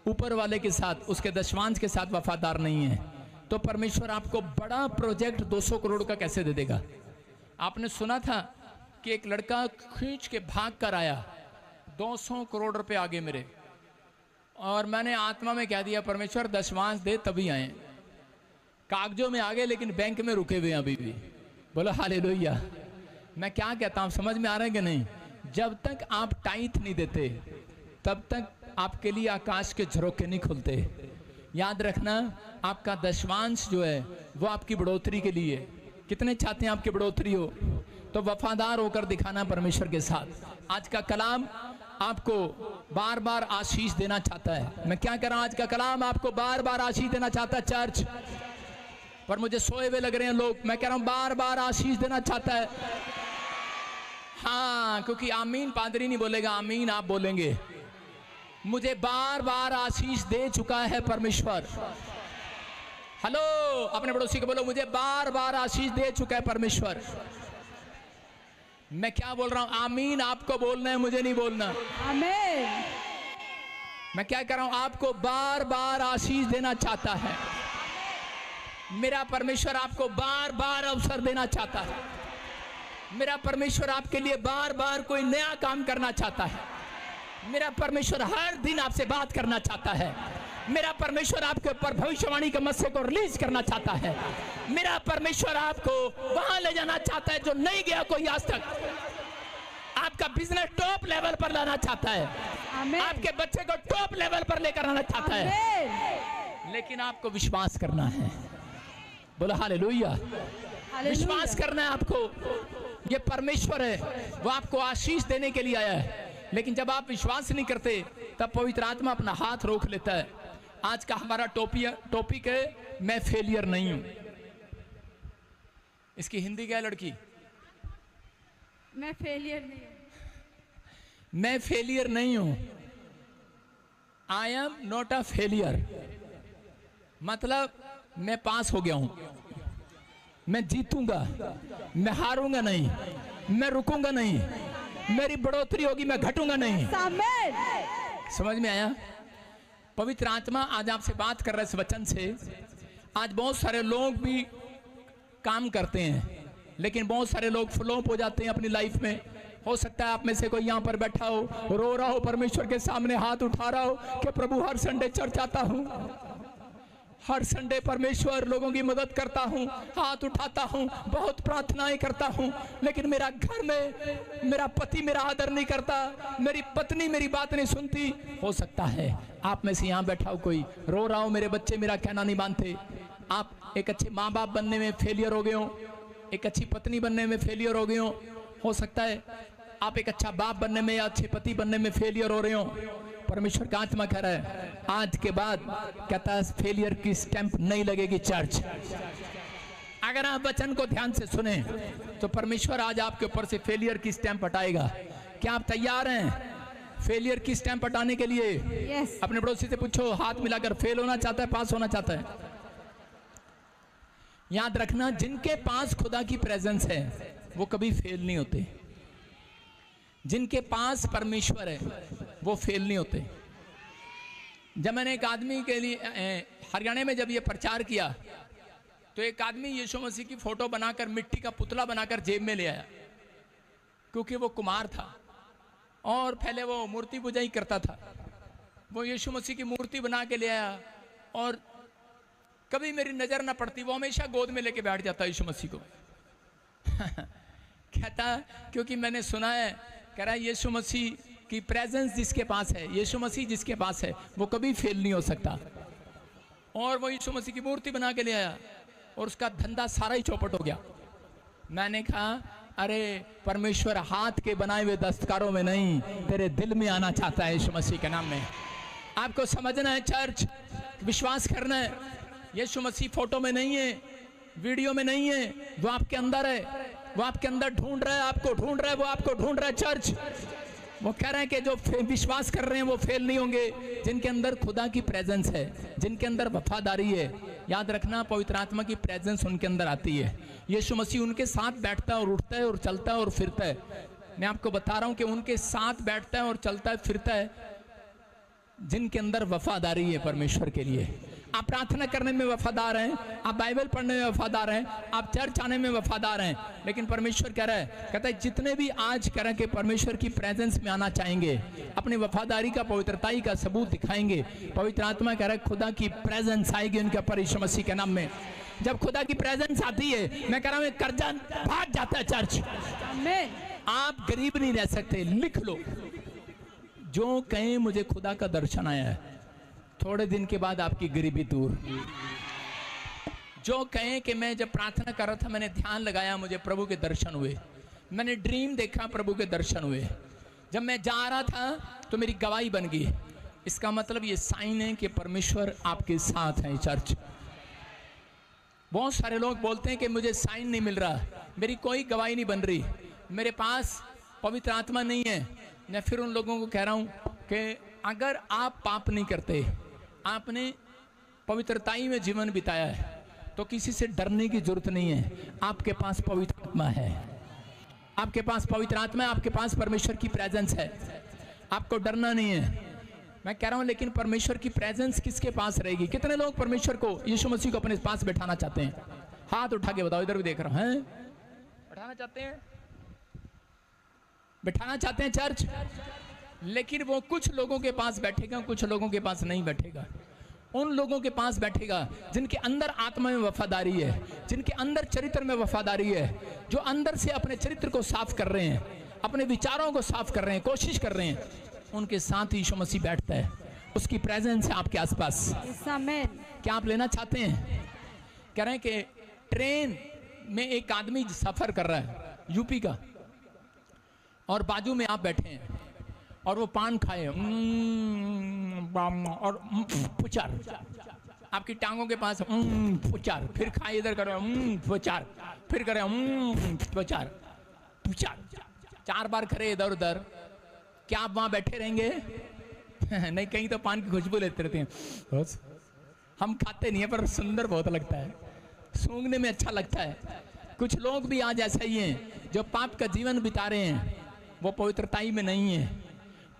ऊपर वाले के साथ, उसके दशवांश के साथ वफादार नहीं है, तो परमेश्वर आपको बड़ा प्रोजेक्ट 200 करोड़ का कैसे दे देगा? आपने सुना था कि एक लड़का खींच के भाग कर आया 200 करोड़ रुपए आगे मेरे, और मैंने आत्मा में कह दिया परमेश्वर दशवांश दे तभी आए। कागजों में आ गए लेकिन बैंक में रुके हुए हैं अभी भी। बोलो हालेलुया। मैं क्या कहता हूँ, समझ में आ रहा है कि नहीं? जब तक आप टाइट नहीं देते तब तक आपके लिए आकाश के झरोखे नहीं खुलते। याद रखना, आपका दशवांश जो है वो आपकी बढ़ोतरी के लिए। कितने चाहते हैं आपकी बढ़ोतरी हो? तो वफादार होकर दिखाना परमेश्वर के साथ। आज का कलाम आपको बार बार आशीष देना चाहता है। मैं क्या कर रहा हूं, आज का कलाम आपको बार बार आशीष देना चाहता है चर्च। पर मुझे सोए हुए लग रहे हैं लोग, मैं कह रहा हूं बार बार आशीष देना चाहता है। हाँ, क्योंकि आमीन पादरी नहीं बोलेगा, आमीन आप बोलेंगे। मुझे बार बार आशीष दे चुका है परमेश्वर। हेलो, अपने पड़ोसी को बोलो, मुझे बार बार आशीष दे चुका है परमेश्वर। मैं क्या बोल रहा हूं, आमीन आपको बोलना है, मुझे नहीं बोलना। आमीन। मैं क्या कर रहा हूं, आपको बार बार आशीष देना चाहता है। मेरा परमेश्वर आपको बार बार अवसर देना चाहता है। मेरा परमेश्वर आपके लिए बार बार कोई नया काम करना चाहता है। मेरा परमेश्वर हर दिन आपसे बात करना चाहता है। मेरा परमेश्वर आपके ऊपर भविष्यवाणी के मस्से को रिलीज करना चाहता है। मेरा परमेश्वर आपको वहां ले जाना चाहता है जो नहीं गया कोई आज तक। आपका बिजनेस टॉप लेवल पर लाना चाहता है। आपके बच्चे को टॉप लेवल पर लेकर आना चाहता है। लेकिन आपको विश्वास करना है। बोलो हालेलुया। विश्वास करना है आपको। ये परमेश्वर है, वो आपको आशीष देने के लिए आया है। लेकिन जब आप विश्वास नहीं करते तब पवित्र आत्मा अपना हाथ रोक लेता है। आज का हमारा टॉपिक है, मैं फेलियर नहीं हूं। इसकी हिंदी क्या है लड़की? मैं फेलियर नहीं हूं। मैं फेलियर नहीं हूं। I am not a failure. मतलब मैं पास हो गया हूं, मैं जीतूंगा, मैं हारूंगा नहीं, मैं रुकूंगा नहीं, मेरी बढ़ोतरी होगी, मैं घटूंगा नहीं। समझ में आया? पवित्र आत्मा आज आपसे बात कर रहा है इस वचन से। आज बहुत सारे लोग भी काम करते हैं, लेकिन बहुत सारे लोग फ्लॉप हो जाते हैं अपनी लाइफ में। हो सकता है आप में से कोई यहाँ पर बैठा हो, रो रहा हो, परमेश्वर के सामने हाथ उठा रहा हो कि प्रभु हर संडे चर्च आता हूँ, हर संडे परमेश्वर लोगों की मदद करता हूँ, हाथ उठाता हूँ, बहुत प्रार्थनाएं करता हूँ, लेकिन मेरा घर में मेरा पति मेरा आदर नहीं करता, मेरी पत्नी मेरी बात नहीं सुनती। हो सकता है आप में से यहाँ बैठा हो कोई रो रहा हो, मेरे बच्चे मेरा कहना नहीं मानते। आप एक अच्छे माँ बाप बनने में फेलियर हो गए हो, एक अच्छी पत्नी बनने में फेलियर हो गए हो सकता है आप एक अच्छा बाप बनने में या अच्छे पति बनने में फेलियर हो रहे हो। परमेश्वर का आत्मा कह रहा है आज के बाद कहता है फेलियर की स्टैंप नहीं लगेगी चर्च। अगर आप वचन को ध्यान से सुने तो परमेश्वर आज आपके ऊपर से फेलियर की स्टैंप हटाएगा। क्या आप तैयार हैं फेलियर की स्टैंप हटाने के लिए? yes. अपने पड़ोसी से पूछो, हाथ मिलाकर, फेल होना चाहता है पास होना चाहता है? याद रखना, जिनके पास खुदा की प्रेजेंस है वो कभी फेल नहीं होते। जिनके पास परमेश्वर है वो फेल नहीं होते। जब मैंने एक आदमी के लिए हरियाणा में जब ये प्रचार किया तो एक आदमी यीशु मसीह की फोटो बनाकर मिट्टी का पुतला बनाकर जेब में ले आया, क्योंकि वो कुमार था और पहले वो मूर्ति पूजा ही करता था। वो यीशु मसीह की मूर्ति बना के ले आया और कभी मेरी नजर ना पड़ती, वो हमेशा गोद में लेके बैठ जाता यीशु मसीह को। कहता क्योंकि मैंने सुना है, कह रहा है यीशु मसीह की प्रेजेंस जिसके पास है, यीशु मसीह जिसके पास है वो कभी फेल नहीं हो सकता। और वो यीशु मसीह की मूर्ति बना के ले आया और उसका धंधा सारा ही चौपट हो गया। मैंने कहा अरे परमेश्वर हाथ के बनाए हुए दस्तकारों में नहीं, तेरे दिल में आना चाहता है यीशु मसीह के नाम में। आपको समझना है चर्च, विश्वास करना है। यीशु मसीह फोटो में नहीं है, वीडियो में नहीं है, वो आपके अंदर है। वो आपके अंदर ढूंढ रहा है, आपको ढूंढ रहा है, वो आपको ढूंढ रहा है चर्च। वो कह रहे हैं कि जो विश्वास कर रहे हैं वो फेल नहीं होंगे, जिनके अंदर खुदा की प्रेजेंस है, जिनके अंदर वफादारी है। याद रखना, पवित्र आत्मा की प्रेजेंस उनके अंदर आती है। यीशु मसीह उनके साथ बैठता है और उठता है और चलता है और फिरता है। मैं आपको बता रहा हूं कि उनके साथ बैठता है और चलता है फिरता है जिनके अंदर वफादारी है परमेश्वर के लिए। आप प्रार्थना करने में वफादार हैं, आप बाइबल पढ़ने में वफादार हैं, आप चर्च आने में वफादार हैं, लेकिन परमेश्वर कह रहा है, कहता है जितने भी आज कह रहे हैं कि परमेश्वर की प्रेजेंस में आना चाहेंगे, अपनी वफादारी का पवित्रताई का सबूत दिखाएंगे, पवित्र आत्मा कह रहा है खुदा की प्रेजेंस आएगी उनके ऊपर यीशु मसीह के नाम में। जब खुदा की प्रेजेंस आती है, मैं कह रहा हूँ कर्जा भाग जाता है चर्च। आप गरीब नहीं रह सकते। लिख लो, जो कहें मुझे खुदा का दर्शन आया है, थोड़े दिन के बाद आपकी गरीबी दूर। जो कहें कि मैं जब प्रार्थना कर रहा था, मैंने ध्यान लगाया, मुझे प्रभु के दर्शन हुए, मैंने ड्रीम देखा, प्रभु के दर्शन हुए, जब मैं जा रहा था तो मेरी गवाही बन गई। इसका मतलब ये साइन है कि परमेश्वर आपके साथ है। चर्च, बहुत सारे लोग बोलते हैं कि मुझे साइन नहीं मिल रहा, मेरी कोई गवाही नहीं बन रही, मेरे पास पवित्र आत्मा नहीं है। मैं फिर उन लोगों को कह रहा हूं कि अगर आप पाप नहीं करते, आपने पवित्रताई में जीवन बिताया है, तो किसी से डरने की जरूरत नहीं है। आपके पास पवित्र आत्मा है, आपके पास पवित्र आत्मा है, आपके पास परमेश्वर की प्रेजेंस है, आपको डरना नहीं है। मैं कह रहा हूं लेकिन परमेश्वर की प्रेजेंस किसके पास रहेगी? कितने लोग परमेश्वर को, यीशु मसीह को अपने पास बैठाना चाहते हैं? हाथ उठा के बताओ, इधर भी देख रहा हूं। हैं बैठाना चाहते हैं, बैठाना चाहते हैं चर्च, लेकिन वो कुछ लोगों के पास बैठेगा, कुछ लोगों के पास नहीं बैठेगा। उन लोगों के पास बैठेगा जिनके अंदर आत्मा में वफादारी है, जिनके अंदर चरित्र में वफादारी है, जो अंदर से अपने चरित्र को साफ कर रहे हैं, अपने विचारों को साफ कर रहे हैं, कोशिश कर रहे हैं। उनके साथ यीशु मसीह बैठता है, उसकी प्रेजेंस है आपके आसपास। क्या आप लेना चाहते हैं? कह रहे हैं कि ट्रेन में एक आदमी सफर कर रहा है यूपी का, और बाजू में आप बैठे हैं और वो पान खाए और पुचार, आपकी टांगों के पास पुचार, फिर खाए, इधर करो पुचार, फिर करे पुचार पुचार, 4 बार करे इधर उधर। क्या आप वहां बैठे रहेंगे? नहीं, कहीं तो पान की खुशबू लेते रहते हैं। हम खाते नहीं है पर सुंदर बहुत लगता है, सूंघने में अच्छा लगता है। कुछ लोग भी आज ऐसा ही हैं जो पाप का जीवन बिता रहे हैं, वो पवित्रताई में नहीं है,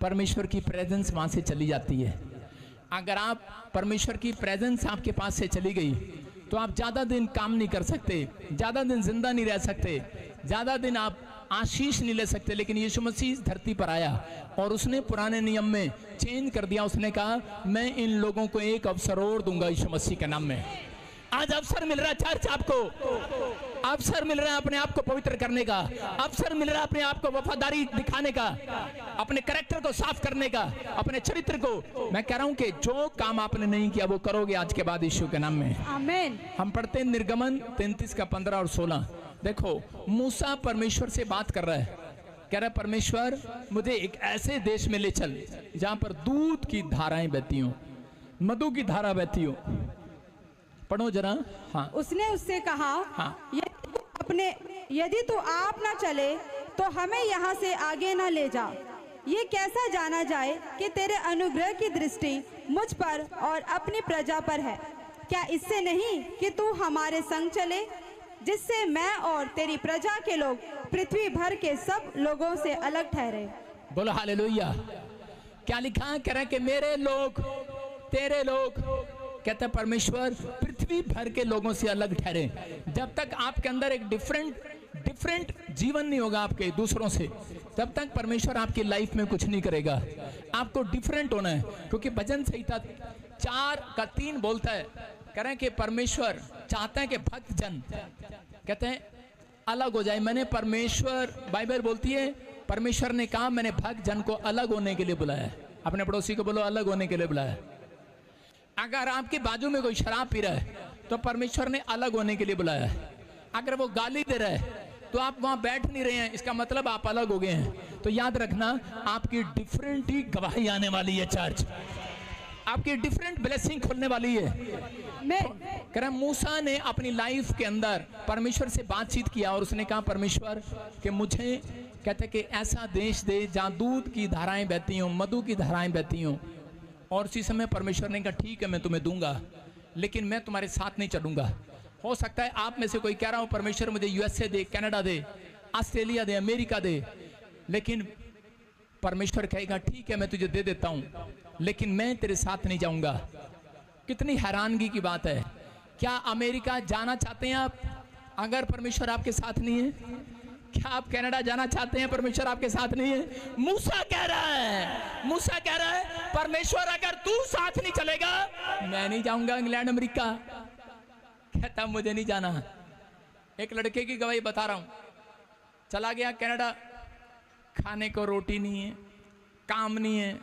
परमेश्वर की प्रेजेंस वहां से चली जाती है। अगर आप परमेश्वर की प्रेजेंस आपके पास से चली गई तो आप ज़्यादा दिन काम नहीं कर सकते, ज़्यादा दिन जिंदा नहीं रह सकते, ज़्यादा दिन आप आशीष नहीं ले सकते। लेकिन यीशु मसीह इस धरती पर आया और उसने पुराने नियम में चेंज कर दिया। उसने कहा मैं इन लोगों को एक अवसर और दूंगा यीशु मसीह के नाम में। आज अवसर मिल रहा है चर्च, आपको अवसर मिल रहा है अपने आप को पवित्र करने का, अवसर मिल रहा है अपने आप को वफादारी दिखाने का, अपने कैरेक्टर को साफ करने का, अपने चरित्र को। मैं कह रहा हूं कि जो काम आपने नहीं किया वो करोगे आज के बाद यीशु के नाम में। आमीन। हम पढ़ते हैं निर्गमन 33 का 15 और 16। देखो, मूसा परमेश्वर से बात कर रहा है, कह रहा है परमेश्वर मुझे एक ऐसे देश में ले चल जहां पर दूध की धाराएं बहती हो, मधु की धारा बहती हो। पढ़ो जरा। हाँ। उसने उससे कहा, हाँ। यदि तू आप ना चले तो हमें यहाँ से आगे ना ले जा। ये कैसा जाना जाए कि तेरे अनुग्रह की दृष्टि मुझ पर और अपनी प्रजा पर है? क्या इससे नहीं कि तू हमारे संग चले, जिससे मैं और तेरी प्रजा के लोग पृथ्वी भर के सब लोगों से अलग ठहरे? बोलो हालेलुया। क्या लिखा है? कह रहा है कि मेरे लोग, तेरे लोग, कहते हैं परमेश्वर पृथ्वी भर के लोगों से अलग ठहरे। जब तक आपके अंदर एक डिफरेंट जीवन नहीं होगा आपके दूसरों से, तब तक परमेश्वर आपकी लाइफ में कुछ नहीं करेगा। आपको डिफरेंट होना है, क्योंकि भजन संहिता 4:3 बोलता है, कह रहे हैं कि परमेश्वर चाहते हैं कि भक्त जन, कहते हैं, अलग हो जाए। मैंने परमेश्वर, बाइबल बोलती है परमेश्वर ने कहा मैंने भक्त जन को अलग होने के लिए बुलाया। अपने पड़ोसी को बोलो अलग होने के लिए बुलाया। अगर आपके बाजू में कोई शराब पी रहा है तो परमेश्वर ने अलग होने के लिए बुलाया है। अगर वो गाली दे रहा है तो आप वहां बैठ नहीं रहे हैं, इसका मतलब आप अलग हो गए हैं। तो याद रखना, आपकी डिफरेंट ही गवाही आने वाली है चर्च, आपकी डिफरेंट ब्लेसिंग खुलने वाली है। कह रहा मूसा ने अपनी लाइफ के अंदर परमेश्वर से बातचीत किया और उसने कहा परमेश्वर कि मुझे, कहते कि ऐसा देश दे जहां दूध की धाराएं बहती हों, मधु की धाराएं बहती हों। और उसी समय परमेश्वर ने कहा ठीक है मैं तुम्हें दूंगा, लेकिन मैं तुम्हारे साथ नहीं चलूंगा। हो सकता है आप में से कोई कह रहा हो परमेश्वर मुझे यूएसए दे, कनाडा दे, ऑस्ट्रेलिया दे, अमेरिका दे, लेकिन परमेश्वर कहेगा ठीक है मैं तुझे दे देता हूं, लेकिन मैं तेरे साथ नहीं जाऊंगा। कितनी हैरानगी की बात है। क्या अमेरिका जाना चाहते हैं आप अगर परमेश्वर आपके साथ नहीं है? क्या आप कनाडा जाना चाहते हैं परमेश्वर आपके साथ नहीं है? मूसा कह रहा है, मूसा कह रहा है परमेश्वर अगर तू साथ नहीं चलेगा मैं नहीं जाऊंगा इंग्लैंड अमेरिका। कहता मुझे नहीं जाना। एक लड़के की गवाही बता रहा हूं, चला गया कनाडा, खाने को रोटी नहीं है, काम नहीं है,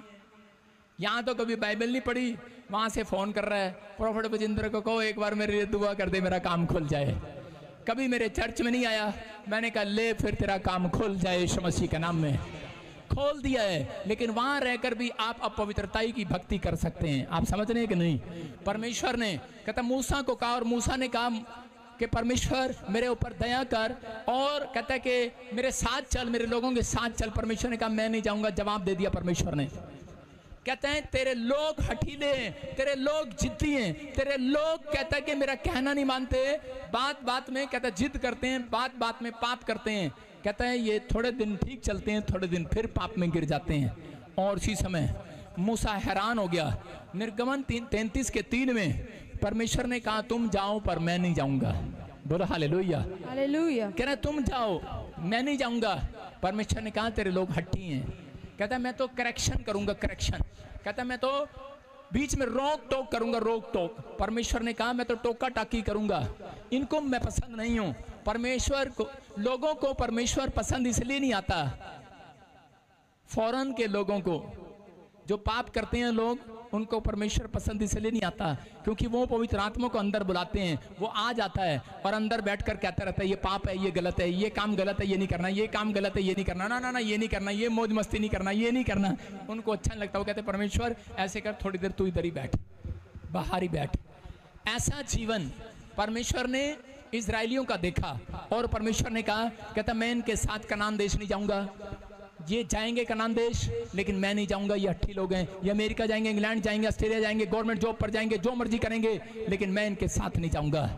यहां तो कभी बाइबल नहीं पढ़ी, वहां से फोन कर रहा है प्रोफेट बजिंदर को कहो एक बार मेरे लिए दुआ कर दे मेरा काम खुल जाए। कभी मेरे चर्च में नहीं आया, मैंने कहा ले फिर तेरा काम खुल जाए यीशु मसीह के नाम में। खोल दिया है, लेकिन वहां रहकर भी आप अपवित्रताई की भक्ति कर सकते हैं। आप समझ रहे हैं कि नहीं? परमेश्वर ने कहता मूसा को कहा, और मूसा ने कहा कि परमेश्वर मेरे ऊपर दया कर, और कहता है कि मेरे साथ चल, मेरे लोगों के साथ चल। परमेश्वर ने कहा मैं नहीं जाऊंगा। जवाब दे दिया परमेश्वर ने। कहते हैं तेरे लोग हठीले हैं, तेरे लोग जिद्दी हैं, तेरे लोग कहता है कि मेरा कहना नहीं मानते, बात बात में कहता है जिद करते हैं, बात बात में पाप करते हैं। कहता है ये थोड़े दिन ठीक चलते हैं, थोड़े दिन फिर पाप में गिर जाते हैं। और उसी समय मूसा हैरान हो गया। निर्गमन 33:3 में परमेश्वर ने कहा तुम जाओ पर मैं नहीं जाऊंगा। बोलो हालेलुया। हालेलुया। कह रहा तुम जाओ मैं नहीं जाऊंगा। परमेश्वर ने कहा तेरे लोग हट्टी हैं। कहता मैं तो करेक्शन करूंगा, करेक्शन। कहता मैं तो बीच में रोक टोक करूंगा, रोक टोक। परमेश्वर ने कहा मैं तो टोका टाकी करूंगा, इनको मैं पसंद नहीं हूं। परमेश्वर को, लोगों को परमेश्वर पसंद इसलिए नहीं आता, फौरन के लोगों को जो पाप करते हैं लोग, उनको परमेश्वर पसंद इसलिए नहीं आता क्योंकि वो पवित्र आत्मा को अंदर बुलाते हैं। वो आ जाता है और अंदर बैठकर कहता रहता है ये पाप है, ये गलत है, ये काम गलत है, ये नहीं करना, ये काम गलत है, ये नहीं करना, ना ना ना ये नहीं करना, ये मौज मस्ती नहीं करना, ये नहीं करना। उनको अच्छा नहीं लगता। वो कहते परमेश्वर ऐसे कर, थोड़ी देर तू इधर ही बैठ, बाहर ही बैठ। ऐसा जीवन परमेश्वर ने इजराइलियों का देखा, और परमेश्वर ने कहा कहता मैं इनके साथ कनान देश नहीं जाऊंगा। ये जाएंगे कनान देश, लेकिन मैं नहीं जाऊंगा। ये हट्टी लोग हैं, ये अमेरिका जाएंगे, इंग्लैंड जाएंगे, ऑस्ट्रेलिया जाएंगे, गवर्नमेंट जॉब पर जाएंगे, जो मर्जी करेंगे, लेकिन मैं इनके साथ नहीं जाऊंगा।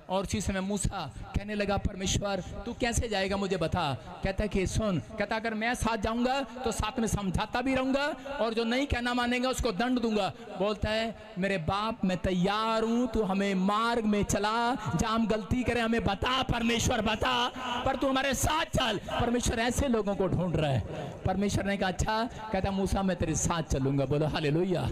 और उसी समय मूसा कहने लगा परमेश्वर तू कैसे जाएगा मुझे बता। कहता है कि सुन, कहता अगर मैं साथ जाऊंगा तो साथ में समझाता भी रहूंगा, और जो नहीं कहना मानेगा उसको दंड दूंगा। बोलता है मेरे बाप मैं तैयार हूं, तू हमें मार्ग में चला, जहां हम गलती करें हमें बता परमेश्वर बता, पर तू हमारे साथ चल। परमेश्वर ऐसे लोगों को ढूंढ रहा है। परमेश्वर ने कहा अच्छा। कहता मूसा मैं तेरे साथ चलूंगा। बोलो हालेलुया।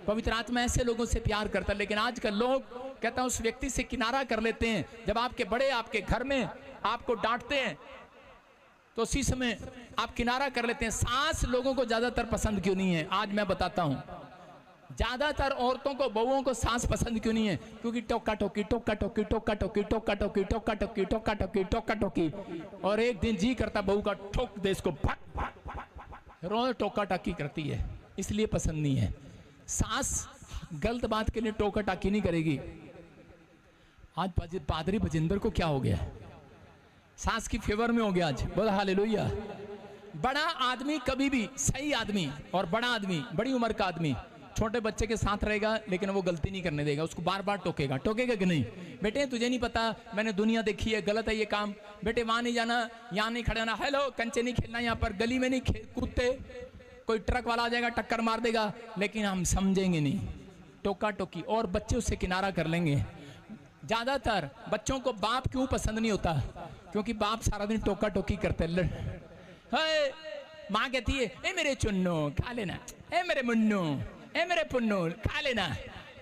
पवित्र आत्मा ऐसे लोगों से प्यार करता है, लेकिन आजकल लोग कहता उस व्यक्ति से किनारा कर लेते हैं। जब आपके बड़े आपके घर में आपको डांटते हैं तो उसी समय आप किनारा कर लेते हैं। सास लोगों को ज्यादातर पसंद क्यों नहीं है? आज मैं बताता हूं ज्यादातर औरतों को, बहुओं को सास पसंद क्यों नहीं है? क्योंकि टोका टोकी टोका टोकी टोका टोकी टोका टोकी टोका टोकी टोका टोकी टोका टोकी, और एक दिन जी करता बहू का ठोक दे इसको, रोज टोका टाकी करती है, इसलिए पसंद नहीं है। सास गलत बात के लिए टोका टाकी नहीं करेगी। आज पादरी बजिंदर को क्या हो गया? सास की फेवर में हो गया आज। बोला हालेलुया। बड़ा आदमी कभी भी, सही आदमी और बड़ा आदमी, बड़ी उम्र का आदमी छोटे बच्चे के साथ रहेगा, लेकिन वो गलती नहीं करने देगा, उसको बार बार टोकेगा। टोकेगा कि नहीं? बेटे तुझे नहीं पता, मैंने दुनिया देखी है, गलत है ये काम, बेटे वहां नहीं जाना, यहाँ नहीं खड़ा ना, हेलो कंचे नहीं खेलना, यहाँ पर गली में नहीं कूदते, कोई ट्रक वाला आ जाएगा टक्कर मार देगा, लेकिन हम समझेंगे नहीं, टोका टोकी, और बच्चे उससे किनारा कर लेंगे। ज्यादातर बच्चों को बाप क्यों पसंद नहीं होता? क्योंकि बाप सारा दिन टोका टोकी करते। माँ कहती है ए मेरे चुन्नू खा लेना, ए मेरे मुन्नू, ए मेरे पुन्नू खा लेना,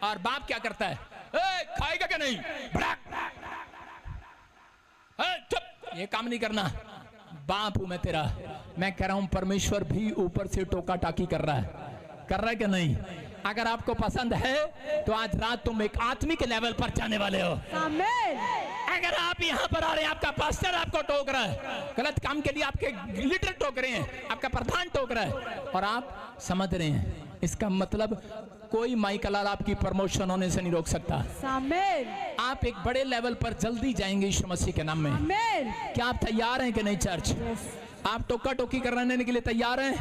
और बाप क्या करता है? ए खाएगा क्या नहीं, चुप, ये काम नहीं करना। बाप हूं मैं तेरा। मैं कह रहा हूं परमेश्वर भी ऊपर से टोका टाकी कर रहा है कि नहीं? अगर आपको पसंद है तो आज रात तुम एक आत्मिक लेवल पर जाने वाले हो। अगर आप यहाँ पर आ रहे हैं, आपका पास्टर आपको टोक रहा है, गलत काम के लिए आपके लीडर टोक रहे हैं, आपका प्रधान टोक रहा है, और आप समझ रहे हैं, इसका मतलब कोई माइकल आपकी प्रमोशन होने से नहीं रोक सकता। आप एक बड़े लेवल पर जल्दी जाएंगे यीशु मसीह के नाम में। क्या आप तैयार हैं कि नहीं चर्च? आप टोका टोकी करने के लिए तैयार हैं?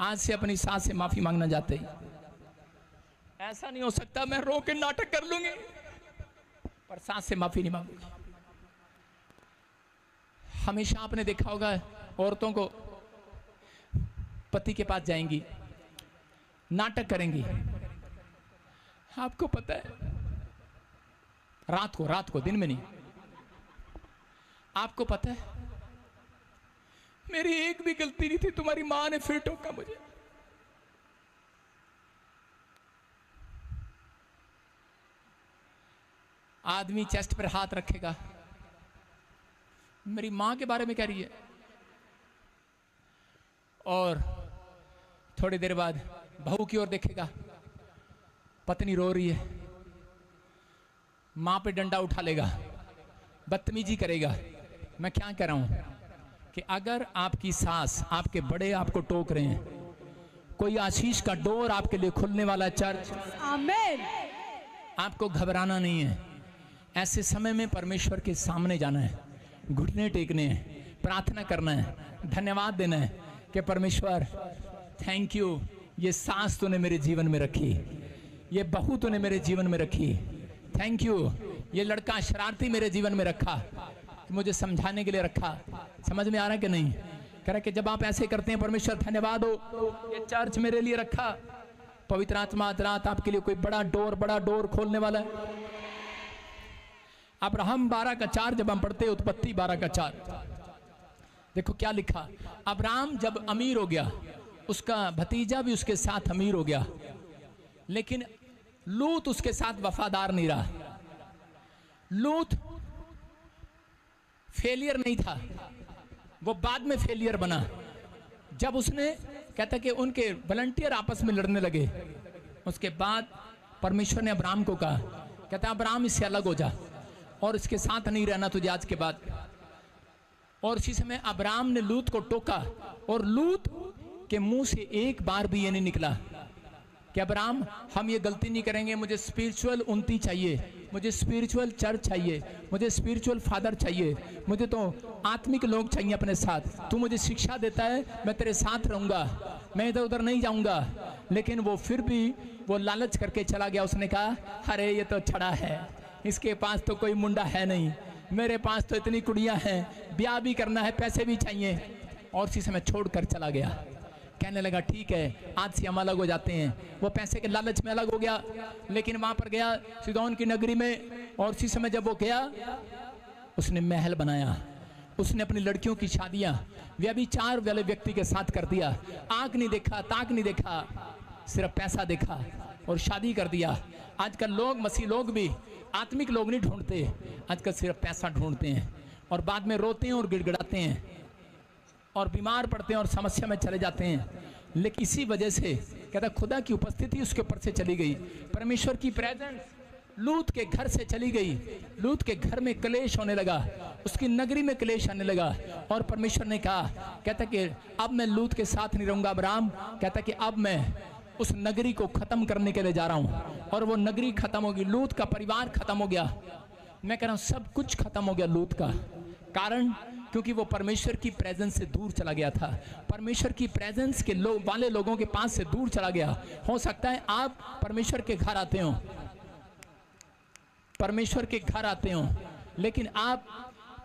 आज से अपनी सास से माफी मांगना चाहते हैं। ऐसा नहीं हो सकता मैं रो के नाटक कर लूंगी, पर सास से माफी नहीं मांगूंगी। हमेशा आपने देखा होगा औरतों को पति के पास जाएंगी, नाटक करेंगी। आपको पता है रात को दिन में नहीं। आपको पता है मेरी एक भी गलती नहीं थी, तुम्हारी मां ने फिर टोका मुझे। आदमी चेस्ट पर हाथ रखेगा, मेरी मां के बारे में कह रही है, और थोड़ी देर बाद बहू की ओर देखेगा, पत्नी रो रही है, मां पे डंडा उठा लेगा, बदतमीजी करेगा। मैं क्या कह रहा हूं कि अगर आपकी सास, आपके बड़े आपको टोक रहे हैं, कोई आशीष का डोर आपके लिए खुलने वाला चर्च, आमीन। आपको घबराना नहीं है। ऐसे समय में परमेश्वर के सामने जाना है, घुटने टेकने हैं, प्रार्थना करना है, धन्यवाद देना है कि परमेश्वर थैंक यू, ये सास तूने मेरे जीवन में रखी, ये बहू तूने मेरे जीवन में रखी, थैंक यू, ये लड़का शरारती मेरे जीवन में रखा, मुझे समझाने के लिए रखा। समझ में आ रहा है कि नहीं? कह रहा कि जब आप ऐसे करते हैं, परमेश्वर धन्यवाद हो, ये चर्च मेरे लिए रखा, पवित्र आत्मा आज रात आपके लिए कोई बड़ा डोर खोलने वाला है। अब्राहम 12:4 जब हम पढ़ते हैं, उत्पत्ति 12:4, देखो क्या लिखा। अब्राहम जब अमीर हो गया, उसका भतीजा भी उसके साथ अमीर हो गया, लेकिन लूत उसके साथ वफादार नहीं रहा। लूत फेलियर नहीं था, वो बाद में फेलियर बना। जब उसने कहता कि उनके वॉलंटियर आपस में लड़ने लगे, उसके बाद परमेश्वर ने अब्राहम को कहा, कहता अब्राहम इससे अलग हो जा और इसके साथ नहीं रहना तुझे आज के बाद। और इसी समय अब्राहम ने लूत को टोका और लूत के मुंह से एक बार भी ये नहीं निकला कि अब्राहम हम ये गलती नहीं करेंगे, मुझे स्पिरिचुअल उन्नति चाहिए, मुझे स्पिरिचुअल चर्च चाहिए, मुझे स्पिरिचुअल फादर चाहिए, मुझे तो आत्मिक लोग चाहिए अपने साथ, तू मुझे शिक्षा देता है, मैं तेरे साथ रहूँगा, मैं इधर उधर नहीं जाऊँगा। लेकिन वो फिर भी वो लालच करके चला गया। उसने कहा अरे ये तो छड़ा है, इसके पास तो कोई मुंडा है नहीं, मेरे पास तो इतनी कुड़ियाँ हैं, ब्याह भी करना है, पैसे भी चाहिए। और इसी समय छोड़ कर चला गया। कहने लगा ठीक है आज से हम अलग हो जाते हैं। वो पैसे के लालच में अलग हो गया, लेकिन वहाँ पर गया सीदोन की नगरी में, और इसी समय जब वो गया उसने महल बनाया, उसने अपनी लड़कियों की शादियाँ व्यभिचार वाले व्यक्ति के साथ कर दिया। आँख नहीं देखा, ताक नहीं देखा, सिर्फ पैसा देखा और शादी कर दिया। आजकल लोग, मसीह लोग भी आत्मिक लोग नहीं ढूंढते, आजकल सिर्फ पैसा ढूंढते हैं और बाद में रोते हैं और गिड़गिड़ाते हैं और बीमार पड़ते हैं और समस्या में चले जाते हैं। लेकिन इसी वजह से कहता खुदा की उपस्थिति उसके ऊपर से चली गई, परमेश्वर की प्रेजेंस लूत के घर से चली गई। लूत के घर में क्लेश होने लगा, उसकी नगरी में क्लेश आने लगा। और परमेश्वर ने कहा, कहता कि अब मैं लूत के साथ नहीं रहूंगा अब्राहम, कहता कि अब मैं उस नगरी को खत्म करने के लिए जा रहा हूँ। और वो नगरी खत्म होगी, लूत का परिवार खत्म हो गया। मैं कह रहा हूँ सब कुछ खत्म हो गया लूत का, कारण क्योंकि वो परमेश्वर की प्रेजेंस से दूर चला गया था, परमेश्वर की प्रेजेंस के वाले लोगों के पास से दूर चला गया। हो सकता है आप परमेश्वर के घर आते हो, परमेश्वर के घर आते हो, लेकिन आप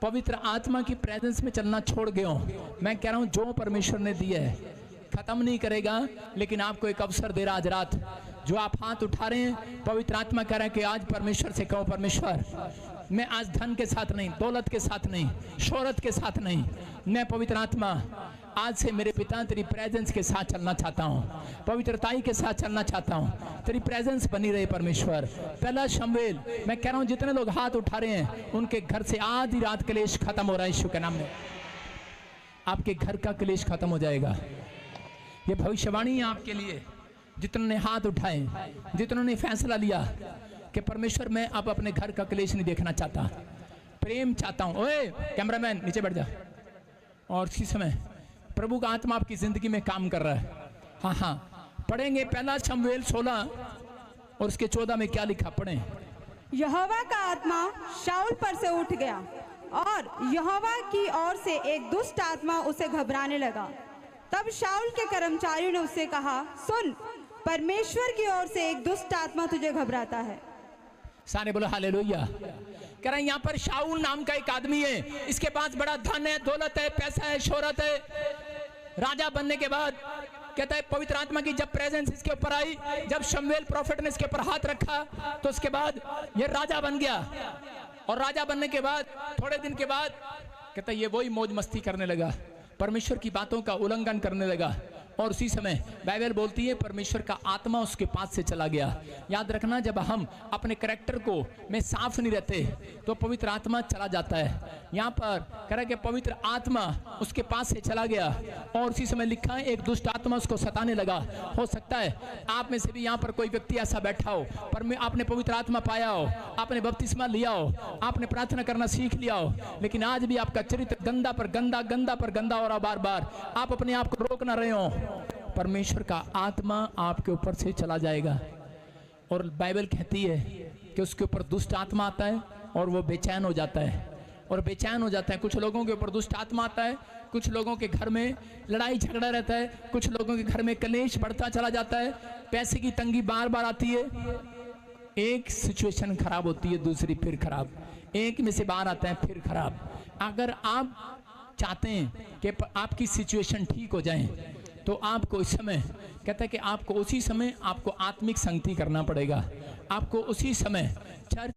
पवित्र आत्मा की प्रेजेंस में चलना छोड़ गए हो। मैं कह रहा हूँ जो परमेश्वर ने दिया है खत्म नहीं करेगा, लेकिन आपको एक अवसर दे रहा आज रात। जो आप हाथ उठा रहे हैं, पवित्र आत्मा कह रहा है कि आज परमेश्वर से कहो, परमेश्वर मैं आज धन के साथ नहीं, दौलत के साथ नहीं, शोहरत के साथ नहीं, मैं पवित्र आत्मा आज से मेरे पिता तेरी प्रेजेंस के साथ चलना चाहता हूँ, पवित्रताई के साथ चलना चाहता हूँ, तेरी प्रेजेंस बनी रहे परमेश्वर। पहला शमूएल, मैं कह रहा हूँ जितने लोग हाथ उठा रहे हैं उनके घर से आधी रात क्लेश खत्म हो रहा है यीशु के नाम में। आपके घर का क्लेश खत्म हो जाएगा। ये भविष्यवाणी है आपके लिए, जितनों ने हाथ उठाए, जितनों ने फैसला लिया कि परमेश्वर मैं अब अपने घर का क्लेश नहीं देखना चाहता, प्रेम चाहता हूँ। ओए कैमरामैन नीचे बैठ जा। और इसी समय प्रभु का आत्मा आपकी जिंदगी में काम कर रहा है। हाँ हाँ पढ़ेंगे पहला शमूएल 16 और उसके 14 में क्या लिखा, पढ़ें। यहोवा का आत्मा शाऊल पर से उठ गया और यहोवा की ओर से एक दुष्ट आत्मा उसे घबराने लगा। तब शाऊल के कर्मचारियों ने उससे कहा, सुन, परमेश्वर की ओर से एक दुष्ट आत्मा तुझे घबराता है। सारे बोलो हालेलुया। कह रहे हैं यहाँ पर शाऊल नाम का एक आदमी है, इसके पास बड़ा धन है, दौलत है, पैसा है, शोहरत है। राजा बनने के बाद कहता है पवित्र आत्मा की जब प्रेजेंस इसके ऊपर आई, जब शमूएल प्रॉफिट ने इसके ऊपर हाथ रखा तो उसके बाद ये राजा बन गया। और राजा बनने के बाद थोड़े दिन के बाद कहता है ये वही मौज मस्ती करने लगा, परमेश्वर की बातों का उल्लंघन करने लगा, और उसी समय बाइबल बोलती है परमेश्वर का आत्मा उसके पास से चला गया। याद रखना, जब हम अपने करैक्टर को में साफ नहीं रहते तो पवित्र आत्मा चला जाता है। यहाँ पर कह रहा कि पवित्र आत्मा उसके पास से चला गया और उसी समय लिखा है एक दुष्ट आत्मा उसको सताने लगा। हो सकता है आप में से भी यहाँ पर कोई व्यक्ति ऐसा बैठा हो, पर आपने पवित्र आत्मा पाया हो, आपने बपतिस्मा लिया हो, आपने प्रार्थना करना सीख लिया हो, लेकिन आज भी आपका चरित्र गंदा पर गंदा, गंदा पर गंदा हो रहा, बार बार आप अपने आप को रोक ना रहे हो, परमेश्वर का आत्मा आपके ऊपर से चला जाएगा। और बाइबल कहती है कि उसके ऊपर दुष्ट आत्मा आता है और वो बेचैन हो जाता है, और बेचैन हो जाता है। कुछ लोगों के ऊपर दुष्ट आत्मा आता है, कुछ लोगों के घर में लड़ाई झगड़ा रहता है, कुछ लोगों के घर में कलेश बढ़ता चला जाता है, पैसे की तंगी बार बार आती है। एक सिचुएशन खराब होती है, दूसरी फिर खराब, एक में से बाहर आता है फिर खराब। अगर आप चाहते हैं कि आपकी सिचुएशन ठीक हो जाए तो आपको इस समय कहता है कि आपको उसी समय आपको आत्मिक संगति करना पड़ेगा। आपको उसी समय चर्च